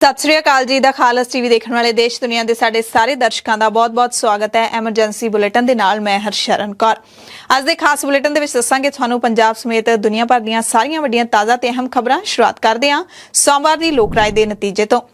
सत श्री अकाल जी दा खालस टीवी देखने वाले देश दुनिया के साडे सारे दर्शकों का बहुत बहुत स्वागत है। एमरजेंसी बुलेटिन दे नाल मैं हरशरण कौर। अज दे खास बुलेटिन दे विच दस्सांगे तुहानूं पंजाब समेत दुनिया भर दीयां सारियां वड्डियां ताज़ा ते अहम खबरां। शुरुआत करदे हां सोमवार दी लोक राय दे नतीजे तो।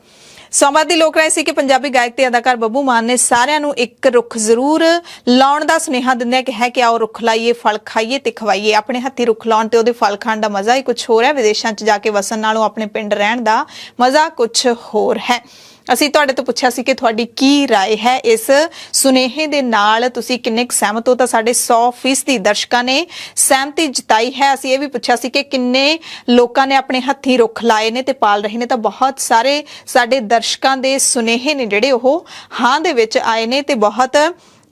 सोमवार की लोक राय सी कि पंजाबी गायक ते अदाकार बब्बू मान ने सारिਆਂ ਨੂੰ एक रुख जरूर लाउण ਦਾ सुनेहा दिंदਿਆਂ ਕਿਹਾ कि आओ रुख लाइए फल खाइए ते खवाइए। अपने हत्थी रुख लाउण ते ਉਹਦੇ फल खाण ਦਾ मज़ा ही कुछ होर है। विदेशों च जाके वसन नालों अपने पिंड रहण ਦਾ मज़ा कुछ होर है। ਅਸੀਂ ਤੁਹਾਡੇ ਤੋਂ ਪੁੱਛਿਆ ਸੀ ਕਿ ਤੁਹਾਡੀ ਕੀ ਰਾਏ ਹੈ ਇਸ ਸੁਨੇਹੇ ਦੇ ਨਾਲ, ਤੁਸੀਂ ਕਿੰਨੇ ਕੁ ਸਹਿਮਤ ਹੋ? ਤਾਂ ਸਾਡੇ 100% ਦਰਸ਼ਕਾਂ ਨੇ ਸਹਿਮਤੀ ਜਤਾਈ ਹੈ। ਅਸੀਂ ਇਹ ਵੀ ਪੁੱਛਿਆ ਸੀ ਕਿ ਕਿੰਨੇ ਲੋਕਾਂ ਨੇ ਆਪਣੇ ਹੱਥੀਂ ਰੁੱਖ ਲਾਏ ਨੇ ਤੇ ਪਾਲ ਰਹੇ ਨੇ, ਤਾਂ ਬਹੁਤ ਸਾਰੇ ਸਾਡੇ ਦਰਸ਼ਕਾਂ ਦੇ ਸੁਨੇਹੇ ਨੇ ਜਿਹੜੇ ਉਹ ਹਾਂ ਦੇ ਵਿੱਚ ਆਏ ਨੇ ਤੇ ਬਹੁਤ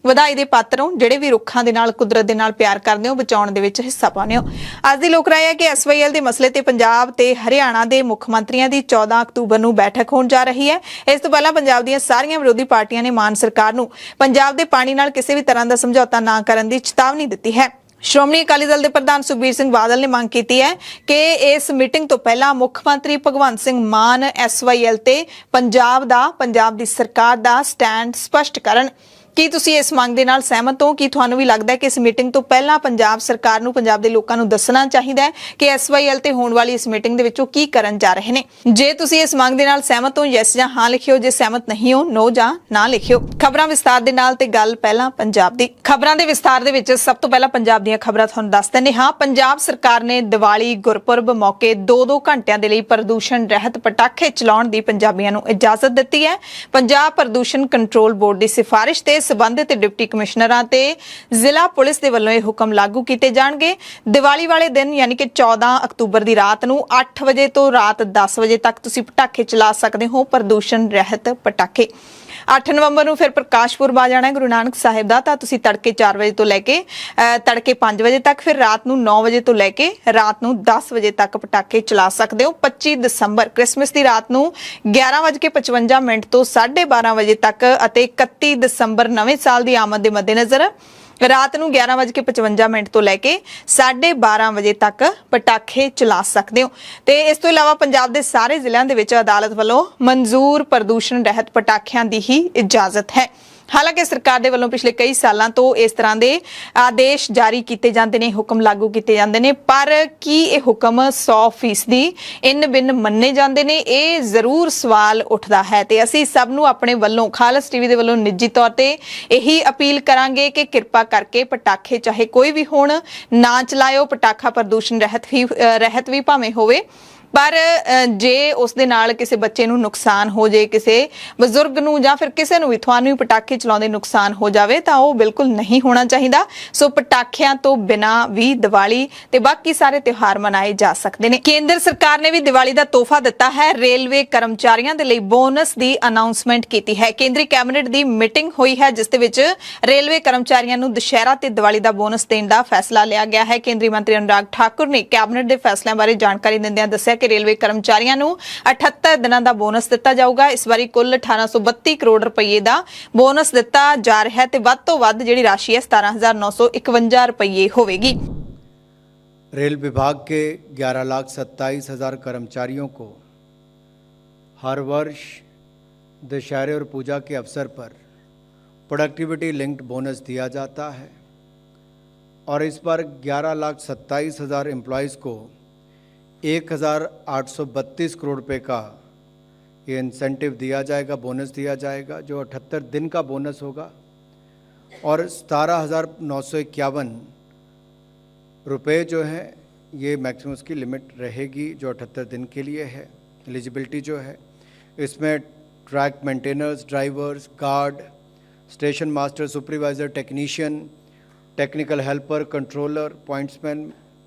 ਵਧਾਈ ਦੇ ਪਾਤਰ ਹੋ ਜਿਹੜੇ ਵੀ ਰੁੱਖਾਂ ਦੇ ਨਾਲ, ਕੁਦਰਤ ਦੇ ਨਾਲ ਪਿਆਰ ਕਰਦੇ ਹੋ, ਬਚਾਉਣ ਦੇ ਵਿੱਚ ਹਿੱਸਾ ਪਾਉਂਦੇ ਹੋ। ਅੱਜ ਦੀ ਲੋਕ ਰਾਏ ਹੈ ਕਿ SYL ਦੇ ਮਸਲੇ ਤੇ ਪੰਜਾਬ ਤੇ ਹਰਿਆਣਾ ਦੇ ਮੁੱਖ ਮੰਤਰੀਆਂ ਦੀ 14 ਅਕਤੂਬਰ ਨੂੰ ਬੈਠਕ ਹੋਣ ਜਾ ਰਹੀ ਹੈ। ਇਸ ਤੋਂ ਪਹਿਲਾਂ ਪੰਜਾਬ ਦੀਆਂ ਸਾਰੀਆਂ ਵਿਰੋਧੀ ਪਾਰਟੀਆਂ ਨੇ ਮਾਨ ਸਰਕਾਰ ਨੂੰ ਪੰਜਾਬ ਦੇ ਪਾਣੀ ਨਾਲ ਕਿਸੇ ਵੀ ਤਰ੍ਹਾਂ ਦਾ ਸਮਝੌਤਾ ਨਾ ਕਰਨ ਦੀ ਚੇਤਾਵਨੀ ਦਿੱਤੀ ਹੈ। ਸ਼੍ਰੋਮਣੀ ਅਕਾਲੀ ਦਲ ਦੇ ਪ੍ਰਧਾਨ ਸੁਖਬੀਰ ਸਿੰਘ ਬਾਦਲ ਨੇ ਮੰਗ ਕੀਤੀ ਹੈ ਕਿ ਇਸ ਮੀਟਿੰਗ ਤੋਂ ਪਹਿਲਾਂ ਮੁੱਖ ਮੰਤਰੀ ਭਗਵੰਤ ਸਿੰਘ ਮਾਨ SYL ਤੇ ਪੰਜਾਬ ਦੀ ਸਰਕਾਰ ਦਾ ਸਟੈਂਡ ਸਪਸ਼ਟ ਕਰਨ। ਕੀ ਤੁਸੀਂ ਇਸ ਮੰਗ ਦੇ ਨਾਲ ਸਹਿਮਤ ਹੋ? ਕੀ ਤੁਹਾਨੂੰ ਵੀ ਲੱਗਦਾ ਹੈ ਕਿ ਇਸ ਮੀਟਿੰਗ ਤੋਂ ਪਹਿਲਾਂ ਪੰਜਾਬ ਸਰਕਾਰ ਨੂੰ ਪੰਜਾਬ ਦੇ ਲੋਕਾਂ ਨੂੰ ਦੱਸਣਾ ਚਾਹੀਦਾ ਹੈ ਕਿ SYL ਤੇ ਹੋਣ ਵਾਲੀ ਇਸ ਮੀਟਿੰਗ ਦੇ ਵਿੱਚ ਉਹ ਕੀ ਕਰਨ ਜਾ ਰਹੇ ਨੇ? ਜੇ ਤੁਸੀਂ ਇਸ ਮੰਗ ਦੇ ਨਾਲ ਸਹਿਮਤ ਹੋ, ਯੈਸ ਜਾਂ ਹਾਂ ਲਿਖਿਓ। ਜੇ ਸਹਿਮਤ ਨਹੀਂ ਹੋ, ਨੋ ਜਾਂ ਨਾ ਲਿਖਿਓ। ਖਬਰਾਂ ਵਿਸਤਾਰ ਦੇ ਨਾਲ ਤੇ ਗੱਲ ਪਹਿਲਾਂ ਪੰਜਾਬ ਦੀ। ਖਬਰਾਂ ਦੇ ਵਿਸਤਾਰ ਦੇ ਵਿੱਚ ਸਭ ਤੋਂ ਪਹਿਲਾਂ ਪੰਜਾਬ ਦੀਆਂ ਖਬਰਾਂ ਤੁਹਾਨੂੰ ਦੱਸ ਦਿੰਦੇ ਹਾਂ। ਪੰਜਾਬ ਸਰਕਾਰ ਨੇ ਦੀਵਾਲੀ ਗੁਰਪੁਰਬ ਮੌਕੇ 2-2 ਘੰਟਿਆਂ ਦੇ ਲਈ ਪ੍ਰਦੂਸ਼ਣ ਰਹਿਤ ਪਟਾਕੇ ਚਲਾਉਣ ਦੀ ਪੰਜਾਬੀਆਂ ਨੂੰ ਇਜਾਜ਼ਤ ਦਿੱਤੀ ਹੈ। ਪੰਜਾਬ ਪ੍ਰਦੂਸ਼ਣ ਕੰਟਰੋਲ ਬੋਰਡ ਦੀ ਸਿਫਾਰਿਸ਼ ਤੇ संबंधित डिप्टी कमिश्नरां ते जिला पुलिस दे वल्लों यह हुक्म लागू किए जाणगे। दिवाली वाले दिन यानी कि 14 अक्तूबर की रात नूं 8 बजे तो रात 10 बजे तक तुसीं पटाखे चला सकते हो, प्रदूषण रहत पटाखे। 8 नवंबर ਨੂੰ ਫਿਰ ਪ੍ਰਕਾਸ਼ ਪੁਰਬ ਆ ਜਾਣਾ ਗੁਰੂ ਨਾਨਕ ਸਾਹਿਬ ਦਾ, ਤਾਂ ਤੁਸੀਂ ਤੜਕੇ 4 ਵਜੇ ਤੋਂ ਲੈ ਕੇ ਤੜਕੇ 5 ਵਜੇ ਤੱਕ, ਫਿਰ ਰਾਤ ਨੂੰ 9 ਵਜੇ ਤੋਂ ਲੈ ਕੇ ਰਾਤ ਨੂੰ 10 ਵਜੇ ਤੱਕ ਪਟਾਕੇ ਚਲਾ ਸਕਦੇ ਹੋ। 25 ਦਸੰਬਰ ਕ੍ਰਿਸਮਸ ਦੀ ਰਾਤ ਨੂੰ 11:55 ਤੋਂ 12:30 ਵਜੇ ਤੱਕ ਅਤੇ 31 ਦਸੰਬਰ ਨਵੇਂ ਸਾਲ ਦੀ ਆਮਦ ਦੇ ਮੱਦੇਨਜ਼ਰ ਰਾਤ ਨੂੰ 11:55 ਤੋਂ ਲੈ ਕੇ 12:30 ਵਜੇ ਤੱਕ ਪਟਾਕੇ ਚਲਾ ਸਕਦੇ ਹੋ। ਤੇ ਇਸ ਤੋਂ ਇਲਾਵਾ ਪੰਜਾਬ ਦੇ ਸਾਰੇ ਜ਼ਿਲ੍ਹਿਆਂ ਦੇ ਵਿੱਚ ਅਦਾਲਤ ਵੱਲੋਂ ਮਨਜ਼ੂਰ ਪ੍ਰਦੂਸ਼ਣ ਰਹਿਤ ਪਟਾਕਿਆਂ ਦੀ ਹੀ ਇਜਾਜ਼ਤ ਹੈ। ਹਾਲਾਂਕਿ ਸਰਕਾਰ ਦੇ ਵੱਲੋਂ ਪਿਛਲੇ ਕਈ ਸਾਲਾਂ ਤੋਂ ਇਸ ਤਰ੍ਹਾਂ ਦੇ ਆਦੇਸ਼ ਜਾਰੀ ਕੀਤੇ ਜਾਂਦੇ ਨੇ, ਹੁਕਮ ਲਾਗੂ ਕੀਤੇ ਜਾਂਦੇ ਨੇ, ਪਰ ਕੀ ਇਹ ਹੁਕਮ 100% ਇਨ ਬਿਨ ਮੰਨੇ ਜਾਂਦੇ ਨੇ? ਇਹ ਜ਼ਰੂਰ ਸਵਾਲ ਉੱਠਦਾ ਹੈ। ਤੇ ਅਸੀਂ ਸਭ ਨੂੰ ਆਪਣੇ ਵੱਲੋਂ, ਖਾਲਸ ਟੀਵੀ ਦੇ ਵੱਲੋਂ ਨਿੱਜੀ ਤੌਰ ਤੇ ਇਹੀ ਅਪੀਲ ਕਰਾਂਗੇ ਕਿ ਕਿਰਪਾ ਕਰਕੇ ਪਟਾਕੇ ਚਾਹੇ ਕੋਈ ਵੀ ਹੋਣ ਨਾ ਚਲਾਇਓ। ਪਟਾਖਾ ਪ੍ਰਦੂਸ਼ਣ ਰਹਿਤ ਵੀ ਭਾਵੇਂ ਹੋਵੇ, ਪਰ ਜੇ ਉਸ ਦੇ ਨਾਲ ਕਿਸੇ ਬੱਚੇ ਨੂੰ ਨੁਕਸਾਨ ਹੋ ਜਾਏ, ਕਿਸੇ ਬਜ਼ੁਰਗ ਨੂੰ ਜਾਂ ਫਿਰ ਕਿਸੇ ਨੂੰ ਵੀ, ਤੁਹਾਨੂੰ ਵੀ ਪਟਾਕੇ ਚਲਾਉਂਦੇ ਨੁਕਸਾਨ ਹੋ ਜਾਵੇ, ਤਾਂ ਉਹ ਬਿਲਕੁਲ ਨਹੀਂ ਹੋਣਾ ਚਾਹੀਦਾ। ਸੋ ਪਟਾਕਿਆਂ ਤੋਂ ਬਿਨਾਂ ਵੀ ਦੀਵਾਲੀ ਤੇ ਬਾਕੀ ਸਾਰੇ ਤਿਉਹਾਰ ਮਨਾਏ ਜਾ ਸਕਦੇ ਨੇ। ਕੇਂਦਰ ਸਰਕਾਰ ਨੇ ਵੀ ਦੀਵਾਲੀ ਦਾ ਤੋਹਫਾ ਦਿੱਤਾ ਹੈ। ਰੇਲਵੇ ਕਰਮਚਾਰੀਆਂ ਦੇ ਲਈ ਬੋਨਸ ਦੀ ਅਨਾਉਂਸਮੈਂਟ ਕੀਤੀ ਹੈ। ਕੇਂਦਰੀ ਕੈਬਨਿਟ ਦੀ ਮੀਟਿੰਗ ਹੋਈ ਹੈ ਜਿਸ ਦੇ ਵਿੱਚ ਰੇਲਵੇ ਕਰਮਚਾਰੀਆਂ ਨੂੰ ਦੁਸ਼ਹਿਰਾ ਤੇ ਦੀਵਾਲੀ ਦਾ ਬੋਨਸ ਦੇਣ ਦਾ ਫੈਸਲਾ ਲਿਆ ਗਿਆ ਹੈ। ਕੇਂਦਰੀ ਮੰਤਰੀ ਅਨੁਰਾਗ ਠਾਕੁਰ ਨੇ ਕੈਬਨਿਟ ਦੇ ਫੈਸਲਿਆਂ ਬਾਰੇ ਜਾਣਕਾਰੀ ਦਿੰਦਿਆਂ ਦੱਸਿਆ रेलवे कर्मचारियों ਨੂੰ 78 ਦਿਨਾਂ ਦਾ ਬੋਨਸ ਦਿੱਤਾ ਜਾਊਗਾ। ਇਸ ਵਾਰੀ ਕੁੱਲ 1832 ਕਰੋੜ ਰੁਪਏ ਦਾ ਬੋਨਸ ਦਿੱਤਾ ਜਾ ਰਿਹਾ ਹੈ ਤੇ ਵੱਧ ਤੋਂ ਵੱਧ ਜਿਹੜੀ ਰਾਸ਼ੀ ਹੈ 17,951 ਰੁਪਏ ਹੋਵੇਗੀ। रेल विभाग के 11,27,000 कर्मचारियों को हर वर्ष दशहरे और पूजा के अवसर पर प्रोडक्टिविटी लिंक्ड बोनस दिया जाता है और इस बार 11,27,000 एम्प्लॉयज़ को 1,832 करोड़ रुपए का ये इंसेंटिव दिया जाएगा, बोनस दिया जाएगा, जो 78 दिन का बोनस होगा और 17,951 रुपए जो है ये मैक्सिमम की लिमिट रहेगी जो 78 दिन के लिए है। एलिजिबिलिटी जो है इसमें track maintainers, drivers, guard, station master, supervisor, technician, technical helper, controller, pointsman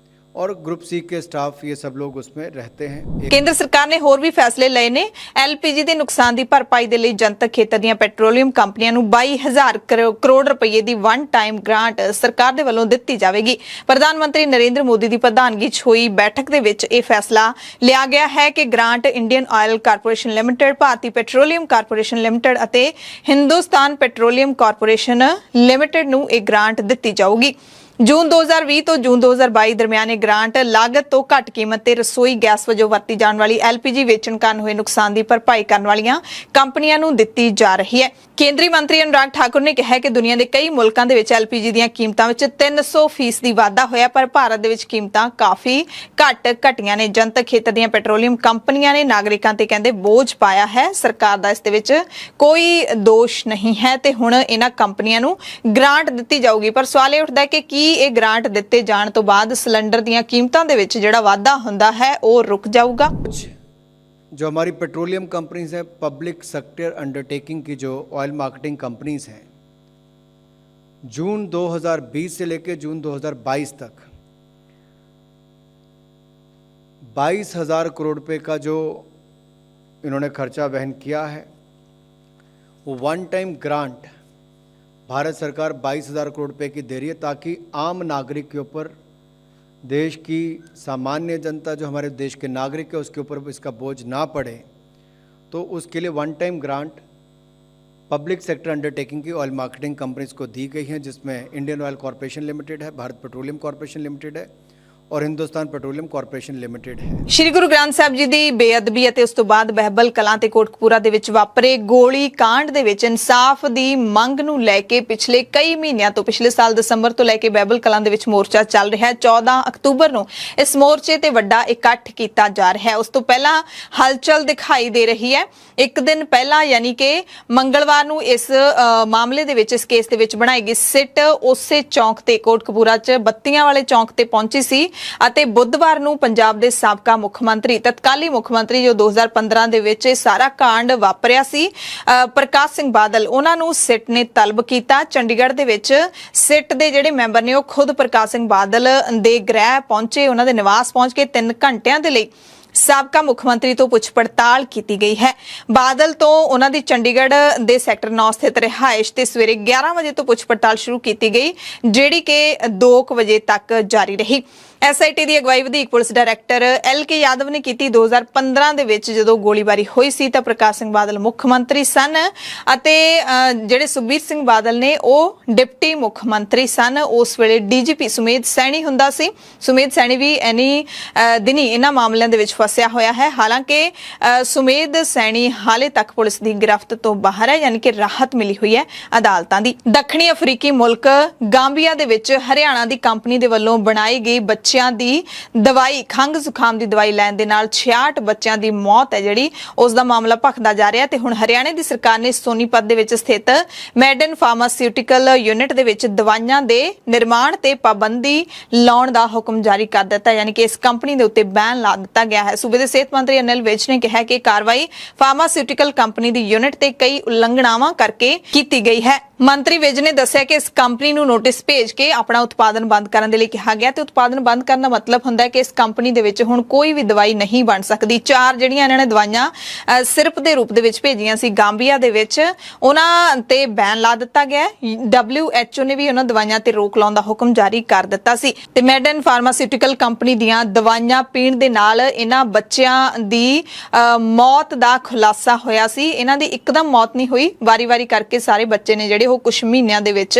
और ग्रुप सी के स्टाफ, ये सब लोग उसमें रहते हैं। केंद्र सरकार ने होर भी फैसले लए ने। LPG ਦੇ ਨੁਕਸਾਨ ਦੀ ਭਰਪਾਈ ਦੇ ਲਈ ਜਨਤਕ ਖੇਤਰ ਦੀਆਂ ਪੈਟਰੋਲੀਅਮ ਕੰਪਨੀਆਂ ਨੂੰ 22,000 ਕਰੋੜ ਰੁਪਏ ਦੀ ਵਨ ਟਾਈਮ ਗ੍ਰਾਂਟ ਸਰਕਾਰ ਦੇ ਵੱਲੋਂ ਦਿੱਤੀ ਜਾਵੇਗੀ। ਪ੍ਰਧਾਨ ਮੰਤਰੀ ਨਰਿੰਦਰ ਮੋਦੀ ਦੀ ਪ੍ਰਧਾਨਗੀ 'ਚ ਹੋਈ ਬੈਠਕ ਦੇ ਵਿੱਚ ਇਹ ਫੈਸਲਾ ਲਿਆ ਗਿਆ ਹੈ ਕਿ grant Indian oil corporation limited, Bharati petroleum corporation limited ਅਤੇ ਹਿੰਦੁਸਤਾਨ ਪੈਟਰੋਲੀਅਮ ਕਾਰਪੋਰੇਸ਼ਨ ਲਿਮਟਿਡ ਨੂੰ ਇਹ ਗ੍ਰਾਂਟ ਦਿੱਤੀ ਜਾਊਗੀ। ਜੂਨ 2020 ਤੋਂ ਜੂਨ 2022 ਦਰਮਿਆਨ ਇਹ ਗ੍ਰਾਂਟ ਲਾਗਤ ਤੋਂ ਘੱਟ ਕੀਮਤ ਤੇ ਰਸੋਈ ਗੈਸ ਵਜੋਂ ਵਰਤੀ ਜਾਣ ਵਾਲੀ LPG ਵੇਚਣ ਕਾਰਨ ਹੋਏ ਨੁਕਸਾਨ ਦੀ ਭਰਪਾਈ ਕਰਨ ਵਾਲੀਆਂ ਕੰਪਨੀਆਂ ਨੂੰ ਦਿੱਤੀ ਜਾ ਰਹੀ ਹੈ। ਕੇਂਦਰੀ ਮੰਤਰੀ ਅਨੁਰਾਗ ਠਾਕੁਰ ਨੇ ਕਿਹਾ ਕਿ ਦੁਨੀਆ ਦੇ ਕਈ ਮੁਲਕਾਂ ਦੇ ਵਿੱਚ LPG ਦੀਆਂ ਕੀਮਤਾਂ ਵਿੱਚ 300% ਦੀ ਵਾਧਾ ਹੋਇਆ, ਪਰ ਭਾਰਤ ਦੇ ਵਿੱਚ ਕੀਮਤਾਂ ਕਾਫੀ ਘਟੀਆਂ ਨੇ। ਜਨਤਕ ਖੇਤਰ ਦੀਆਂ ਪੈਟਰੋਲੀਅਮ ਕੰਪਨੀਆਂ ਨੇ ਨਾਗਰਿਕਾਂ ਤੇ ਕਹਿੰਦੇ ਬੋਝ ਪਾਇਆ ਹੈ। ਸਰਕਾਰ ਦਾ ਇਸ ਦੇ ਵਿੱਚ ਕੋਈ ਦੋਸ਼ ਨਹੀਂ ਹੈ ਤੇ ਹੁਣ ਇਹਨਾਂ ਕੰਪਨੀਆਂ ਨੂੰ ਗ੍ਰਾਂਟ ਦਿੱਤੀ ਜਾਊਗੀ। ਪਰ ਸਵਾਲ ਇਹ ਉੱਠਦਾ ਹੈ ਕਿ ਕੀ ਇਹ ਗ੍ਰਾਂਟ ਦਿੱਤੇ ਜਾਣ ਤੋਂ ਬਾਅਦ सिलेंडर ਦੀਆਂ ਕੀਮਤਾਂ ਦੇ ਵਿੱਚ ਜਿਹੜਾ ਵਾਧਾ ਹੁੰਦਾ ਹੈ ਉਹ ਰੁਕ ਜਾਊਗਾ? जो हमारी पेट्रोलियम कंपनीज हैं, पब्लिक सेक्टर अंडरटेकिंग की जो ऑयल मार्केटिंग कंपनीज हैं, जून 2020 से लेकर जून 2022 तक 22,000 करोड़ रुपए का जो इन्होंने खर्चा वहन किया है, वो वन टाइम ग्रांट भारत सरकार 22,000 करोड़ रुपए की दे रही है ताकि आम नागरिक के ऊपर, देश की सामान्य जनता जो हमारे देश के नागरिक है उसके ऊपर इसका बोझ ना पड़े। तो उसके लिए one time grant public sector undertaking की ऑयल मार्केटिंग कंपनीज को दी गई हैं, जिसमें इंडियन ऑयल कॉरपोरेशन लिमिटेड है, भारत पेट्रोलियम कॉरपोरेशन लिमिटेड है और हिंदुस्तान पेट्रोलियम कॉरपोरेशन लिमिटेड है। श्री गुरु ग्रंथ ਸਾਹਿਬ ਜੀ ਦੀ ਬੇਅਦਬੀ ਅਤੇ ਉਸ ਤੋਂ ਬਾਅਦ ਬਹਿਬਲ ਕਲਾਂ ਤੇ ਕੋਟਕਪੂਰਾ ਦੇ ਵਿੱਚ ਵਾਪਰੇ ਗੋਲੀ ਕਾਂਡ ਦੇ ਵਿੱਚ ਇਨਸਾਫ ਦੀ ਮੰਗ ਨੂੰ ਲੈ ਕੇ ਪਿਛਲੇ ਕਈ ਮਹੀਨਿਆਂ ਤੋਂ, ਪਿਛਲੇ ਸਾਲ ਦਸੰਬਰ ਤੋਂ ਲੈ ਕੇ ਬਹਿਬਲ ਕਲਾਂ ਦੇ ਵਿੱਚ ਮੋਰਚਾ ਚੱਲ ਰਿਹਾ ਹੈ। 14 ਅਕਤੂਬਰ ਨੂੰ ਇਸ ਮੋਰਚੇ ਤੇ ਵੱਡਾ ਇਕੱਠ ਕੀਤਾ ਜਾ ਰਿਹਾ ਹੈ। ਉਸ ਤੋਂ ਪਹਿਲਾਂ ਹਲਚਲ ਦਿਖਾਈ ਦੇ ਰਹੀ ਹੈ। ਇੱਕ ਦਿਨ ਪਹਿਲਾਂ ਯਾਨੀ ਕਿ ਮੰਗਲਵਾਰ ਨੂੰ ਇਸ ਮਾਮਲੇ ਦੇ ਵਿੱਚ, ਇਸ ਕੇਸ ਦੇ ਵਿੱਚ ਬਣਾਈ ਗਈ ਸਿੱਟ ਉਸੇ ਚੌਂਕ ਤੇ, ਕੋਟਕਪੂਰਾ 'ਚ ਬੱਤੀਆਂ ਵਾਲੇ ਚੌਂਕ ਤੇ ਪਹੁੰਚੀ ਸੀ ਅਤੇ ਬੁੱਧਵਾਰ ਨੂੰ ਪੰਜਾਬ ਦੇ ਸਾਬਕਾ ਮੁੱਖ ਮੰਤਰੀ, ਤਤਕਾਲੀ ਮੁੱਖ ਮੰਤਰੀ ਜੋ 2015 ਦੇ ਵਿੱਚ ਇਹ ਸਾਰਾ ਕਾਂਡ ਵਾਪਰਿਆ ਸੀ, ਪ੍ਰਕਾਸ਼ ਸਿੰਘ ਬਾਦਲ, ਉਹਨਾਂ ਨੂੰ ਸਿੱਟ ਨੇ ਤਲਬ ਕੀਤਾ। ਚੰਡੀਗੜ੍ਹ ਦੇ ਵਿੱਚ ਸਿੱਟ ਦੇ ਜਿਹੜੇ ਮੈਂਬਰ ਨੇ ਉਹ ਖੁਦ ਪ੍ਰਕਾਸ਼ ਸਿੰਘ ਬਾਦਲ ਦੇ ਗ੍ਰਹਿ ਪਹੁੰਚੇ, ਉਹਨਾਂ ਦੇ ਨਿਵਾਸ ਪਹੁੰਚ ਕੇ 3 ਘੰਟਿਆਂ ਦੇ ਲਈ ਸਾਬਕਾ ਮੁੱਖ ਮੰਤਰੀ ਤੋਂ ਪੁੱਛ ਪੜਤਾਲ ਕੀਤੀ ਗਈ ਹੈ। ਬਾਦਲ ਤੋਂ ਉਹਨਾਂ ਦੀ ਚੰਡੀਗੜ੍ਹ ਦੇ ਸੈਕਟਰ 9 ਸਥਿਤ ਰਿਹਾਇਸ਼ ਤੇ ਸਵੇਰੇ 11 ਵਜੇ ਤੋਂ ਪੁੱਛ ਪੜਤਾਲ ਸ਼ੁਰੂ ਕੀਤੀ ਗਈ, ਜਿਹੜੀ ਕਿ 2 ਵਜੇ ਤੱਕ ਜਾਰੀ ਰਹੀ। SIT ਦੀ ਅਗਵਾਈ ਵਧੀਕ ਪੁਲਿਸ ਡਾਇਰੈਕਟਰ LK ਯਾਦਵ ਨੇ ਕੀਤੀ। 2015 ਦੇ ਵਿੱਚ ਜਦੋਂ ਗੋਲੀਬਾਰੀ ਹੋਈ ਸੀ ਤਾਂ ਪ੍ਰਕਾਸ਼ ਸਿੰਘ ਬਾਦਲ ਮੁੱਖ ਮੰਤਰੀ ਸਨ ਅਤੇ ਜਿਹੜੇ ਸੁਖਬੀਰ ਸਿੰਘ ਬਾਦਲ ਨੇ ਉਹ ਡਿਪਟੀ ਮੁੱਖ ਮੰਤਰੀ ਸਨ। ਉਸ ਵੇਲੇ DGP ਸੁਮੇਧ ਸੈਣੀ ਹੁੰਦਾ ਸੀ। ਸੁਮੇਧ ਸੈਣੀ ਵੀ ਐਨੀ ਦਿਨੀ ਇਹਨਾਂ ਮਾਮਲਿਆਂ ਦੇ ਵਿੱਚ ਫਸਿਆ ਹੋਇਆ ਹੈ। ਹਾਲਾਂਕਿ ਸੁਮੇਧ ਸੈਣੀ ਹਾਲੇ ਤੱਕ ਪੁਲਿਸ ਦੀ ਗ੍ਰਿਫਤ ਤੋਂ ਬਾਹਰ ਹੈ, ਯਾਨੀ ਕਿ ਰਾਹਤ ਮਿਲੀ ਹੋਈ ਹੈ ਅਦਾਲਤਾਂ ਦੀ। ਦੱਖਣੀ ਅਫਰੀਕੀ ਮੁਲਕ ਗਾਂਬੀਆ ਦੇ ਵਿੱਚ ਹਰਿਆਣਾ ਦੀ ਕੰਪਨੀ ਦੇ ਵੱਲੋਂ ਬਣਾਈ ਗਈ ਬੱਚਿਆਂ ਦੀ ਦਵਾਈ, ਖੰਘ ਜ਼ੁਕਾਮ ਦੀ ਦਵਾਈ ਲੈਣ ਦੇ ਨਾਲ 66 ਬੱਚਿਆਂ ਦੀ ਮੌਤ ਹੈ ਜਿਹੜੀ, ਉਸ ਦਾ ਮਾਮਲਾ ਭਖਦਾ ਜਾ ਰਿਹਾ ਤੇ ਹੁਣ ਹਰਿਆਣਾ ਦੀ ਸਰਕਾਰ ਨੇ ਸੋਨੀਪਤ ਦੇ ਵਿੱਚ ਸਥਿਤ ਮੈਡਨ ਫਾਰਮਾਸਿਊਟੀਕਲ ਯੂਨਿਟ ਦੇ ਵਿੱਚ ਦਵਾਈਆਂ ਦੇ ਨਿਰਮਾਣ ਤੇ ਪਾਬੰਦੀ ਲਾਉਣ ਦਾ ਹੁਕਮ ਜਾਰੀ ਕਰ ਦਿੱਤਾ, ਯਾਨੀ ਕਿ ਇਸ ਕੰਪਨੀ ਦੇ ਉੱਤੇ ਬੈਨ ਲਾ ਦਿੱਤਾ ਗਿਆ ਹੈ। ਸੂਬੇ ਦੇ ਸਿਹਤ ਮੰਤਰੀ ਅਨਿਲ ਵਿਜ ਨੇ ਕਿਹਾ ਕਿ ਕਾਰਵਾਈ ਫਾਰਮਾਸਿਊਟੀਕਲ ਕੰਪਨੀ ਦੀ ਯੂਨਿਟ ਤੇ ਕਈ ਉਲੰਘਣਾਵਾਂ ਕਰਕੇ ਕੀਤੀ ਗਈ ਹੈ। ਮੰਤਰੀ ਵਿਜ ਨੇ ਦੱਸਿਆ ਕਿ ਇਸ ਕੰਪਨੀ ਨੂੰ ਨੋਟਿਸ ਭੇਜ ਕੇ ਆਪਣਾ ਉਤਪਾਦਨ ਬੰਦ ਕਰਨ ਦੇ ਲਈ ਕਿਹਾ ਗਿਆ ਤੇ ਉਤਪਾਦਨ ਬੰਦ ਕਰਨ ਦਾ ਮਤਲਬ ਹੁੰਦਾ ਹੈ ਕਿ ਇਸ ਕੰਪਨੀ ਦੇ ਵਿੱਚ ਹੁਣ ਕੋਈ ਵੀ ਦਵਾਈ ਨਹੀਂ ਬਣ ਸਕਦੀ। 4 ਜਿਹੜੀਆਂ ਇਹਨਾਂ ਨੇ ਦਵਾਈਆਂ ਸਿਰਪ ਦੇ ਰੂਪ ਦੇ ਵਿੱਚ ਭੇਜੀਆਂ ਸੀ ਗਾਂਬੀਆ ਦੇ ਵਿੱਚ, ਉਹਨਾਂ ਤੇ ਬੈਨ ਲਾ ਦਿੱਤਾ ਗਿਆ। WHO ਨੇ ਵੀ ਉਹਨਾਂ ਦਵਾਈਆਂ ਤੇ ਰੋਕ ਲਾਉਣ ਦਾ ਹੁਕਮ ਜਾਰੀ ਕਰ ਦਿੱਤਾ ਸੀ ਤੇ ਮੈਡਨ ਫਾਰਮਾਸਿਊਟੀਕਲ ਕੰਪਨੀ ਦੀਆਂ ਦਵਾਈਆਂ ਪੀਣ ਦੇ ਨਾਲ ਇਹਨਾਂ ਬੱਚਿਆਂ ਦੀ ਮੌਤ ਦਾ ਖੁਲਾਸਾ ਹੋਇਆ ਸੀ। ਇਹਨਾਂ ਦੀ ਇੱਕਦਮ ਮੌਤ ਨਹੀਂ ਹੋਈ, ਵਾਰੀ-ਵਾਰੀ ਕਰਕੇ ਸਾਰੇ ਬੱਚੇ ਨੇ ਜਿਹੜੇ ਉਹ ਕੁਝ ਮਹੀਨਿਆਂ ਦੇ ਵਿੱਚ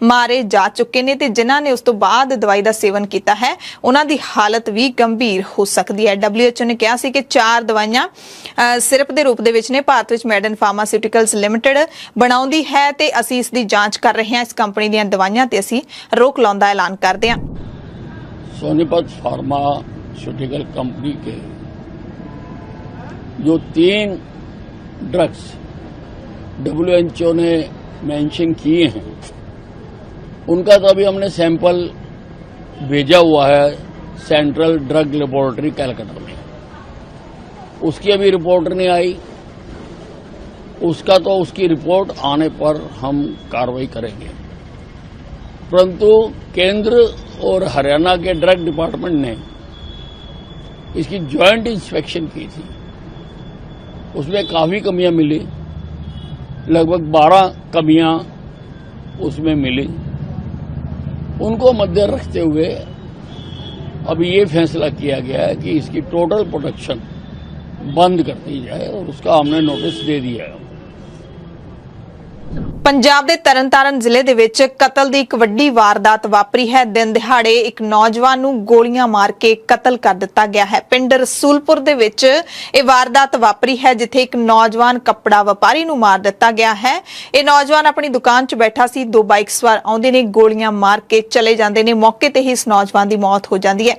ਮਾਰੇ ਜਾ ਚੁੱਕੇ ਨੇ ਤੇ ਜਿਨ੍ਹਾਂ ਨੇ ਉਸ ਤੋਂ ਬਾਅਦ ਦਵਾਈ ਦਾ ਸੇਵਨ ਕੀਤਾ ਹੈ ਉਹਨਾਂ ਦੀ ਹਾਲਤ ਵੀ ਗੰਭੀਰ ਹੋ ਸਕਦੀ ਹੈ। WHO ਨੇ ਕਿਹਾ ਸੀ ਕਿ 4 ਦਵਾਈਆਂ ਸਿਰਪ ਦੇ ਰੂਪ ਦੇ ਵਿੱਚ ਨੇ, ਭਾਰਤ ਵਿੱਚ ਮੈਡਨ ਫਾਰਮਾਸਿਊਟੀਕਲਸ ਲਿਮਟਿਡ ਬਣਾਉਂਦੀ ਹੈ ਤੇ ਅਸੀਂ ਇਸ ਦੀ ਜਾਂਚ ਕਰ ਰਹੇ ਹਾਂ। ਇਸ ਕੰਪਨੀ ਦੀਆਂ ਦਵਾਈਆਂ ਤੇ ਅਸੀਂ ਰੋਕ ਲਾਉਣ ਦਾ ਐਲਾਨ ਕਰਦੇ ਹਾਂ। सोनीपत फार्मास्यूटिकल कंपनी के जो 3 ड्रग्स WHO ने मेंशन किए हैं उनका तो अभी हमने सैंपल भेजा हुआ है सेंट्रल ड्रग लेबोरेटरी कलकत्ता में, उसकी अभी रिपोर्ट नहीं आई। उसका तो उसकी रिपोर्ट आने पर हम कार्रवाई करेंगे, परंतु केंद्र और हरियाणा के ड्रग डिपार्टमेंट ने इसकी ज्वाइंट इंस्पेक्शन की थी, उसमें काफी कमियां मिली, लगभग 12 कमियां उसमें मिली। उनको मद्दे रखते हुए अभी ये फैसला किया गया है कि इसकी टोटल प्रोडक्शन बंद कर दी जाए और उसका हमने नोटिस दे दिया है। ਪੰਜਾਬ ਦੇ ਤਰਨਤਾਰਨ ਜ਼ਿਲ੍ਹੇ ਦੇ ਵਿੱਚ ਕਤਲ ਦੀ ਇੱਕ ਵੱਡੀ ਵਾਰਦਾਤ ਵਾਪਰੀ ਹੈ। ਦਿਨ ਦਿਹਾੜੇ ਇੱਕ ਨੌਜਵਾਨ ਨੂੰ ਗੋਲੀਆਂ ਮਾਰ ਕੇ ਕਤਲ ਕਰ ਦਿੱਤਾ ਗਿਆ ਹੈ। ਪਿੰਡ ਰਸੂਲਪੁਰ ਦੇ ਵਿੱਚ ਇਹ ਵਾਰਦਾਤ ਵਾਪਰੀ ਹੈ, ਜਿੱਥੇ ਇੱਕ ਨੌਜਵਾਨ ਕੱਪੜਾ ਵਪਾਰੀ ਨੂੰ ਮਾਰ ਦਿੱਤਾ ਗਿਆ ਹੈ। ਇਹ ਨੌਜਵਾਨ ਆਪਣੀ ਦੁਕਾਨ 'ਚ ਬੈਠਾ ਸੀ, ਦੋ ਬਾਈਕ ਸਵਾਰ ਆਉਂਦੇ ਨੇ, ਗੋਲੀਆਂ ਮਾਰ ਕੇ ਚਲੇ ਜਾਂਦੇ ਨੇ। ਮੌਕੇ ਤੇ ਹੀ ਇਸ ਨੌਜਵਾਨ ਦੀ ਮੌਤ ਹੋ ਜਾਂਦੀ ਹੈ।